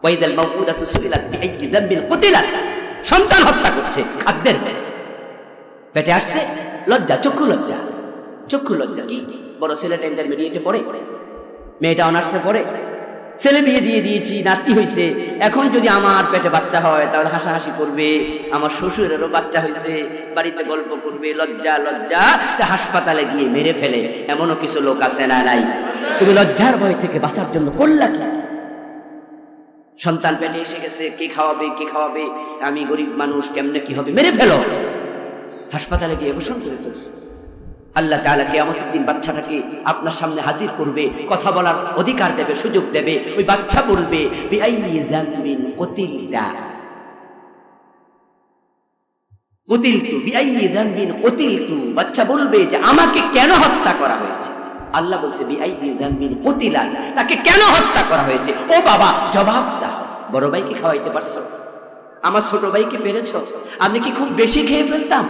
S1: ওয়াইদাল মাউউদাতু সুইলাত বিআইয়ি যামবিন কুতিলাত। সন্তান হত্যা করছে, খাদ্যের পেটে আসছে, লজ্জা, চক্ষু লজ্জা। চক্ষু লজ্জা কি? বড় ছেলেটা ইন্টারমিডিয়েটে পড়ে, মেয়েটা অনার্সে পড়ে, ছেলে বিয়ে দিয়ে দিয়েছি, নাতি হয়েছে, এখন যদি আমার পেটে বাচ্চা হয় তাহলে হাসাহাসি করবে, আমার শ্বশুরেরও বাচ্চা হয়েছে, বাড়িতে গল্প করবে, লজ্জা লজ্জা, হাসপাতালে গিয়ে মেরে ফেলে। এমনও কিছু লোক আছে না নাই? তুমি লজ্জার ভয় থেকে বাঁচার জন্য করলা কি? সন্তান পেটে এসে গেছে, কে খাওয়াবে, কে খাওয়াবে, আমি গরিব মানুষ, কেমনে কি হবে, মেরে ফেলো। হাসপাতালে গিয়ে অবসান করে ফেলছে। আল্লাহ তাআলা কিয়ামতের দিন বাচ্চাটাকে আপনার সামনে হাজির করবে, কথা বলার অধিকার দেবে, সুযোগ দেবে। ওই বাচ্চা বলবে বিআইয়ি যামবিন কুতিলতা, কুতিলতু বিআইয়ি যামবিন কুতিলতু। বাচ্চা বলবে যে আমাকে কেন হত্যা করা হয়েছে? আল্লাহ বলছে বিআইয়ি যামবিন কুতিলা, তাকে কেন হত্যা করা হয়েছে? ও বাবা, জবাব দাও। বড় ভাইকে খাওয়াইতে পারছো? আমার ছোট ভাইকে পেরেছো? আমি কি খুব বেশি খেয়ে ফেলতাম?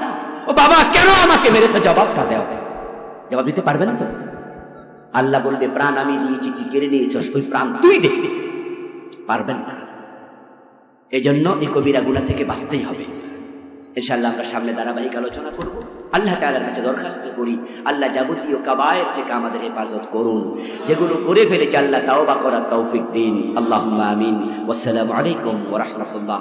S1: ও বাবা, কেন আমাকে মেরেছো? জবাবটা দাও। জবাব দিতে পারবেন তো? আল্লাহ বলবে প্রাণ আমি দিয়েছি, কি কেড়ে নিয়েছস, ওই প্রাণ তুই দে। পারবেন না। এই জন্য এই কবিরা গুনাহ থেকে বাঁচতেই হবে। ইনশাআল্লাহ আমরা সামনে ধারাবাহিক আলোচনা করব। আল্লাহ তাআলার কাছে দরখাস্ত করি, আল্লাহ যাবতীয় কাবায়ের থেকে আমাদের হেফাজত করুন। যেগুলো করে ফেলেছি আল্লাহ তাওবা করার তৌফিক দিন। আল্লাহুম্মা আমিন। ওয়াসসালামু আলাইকুম ওয়া রাহমাতুল্লাহ।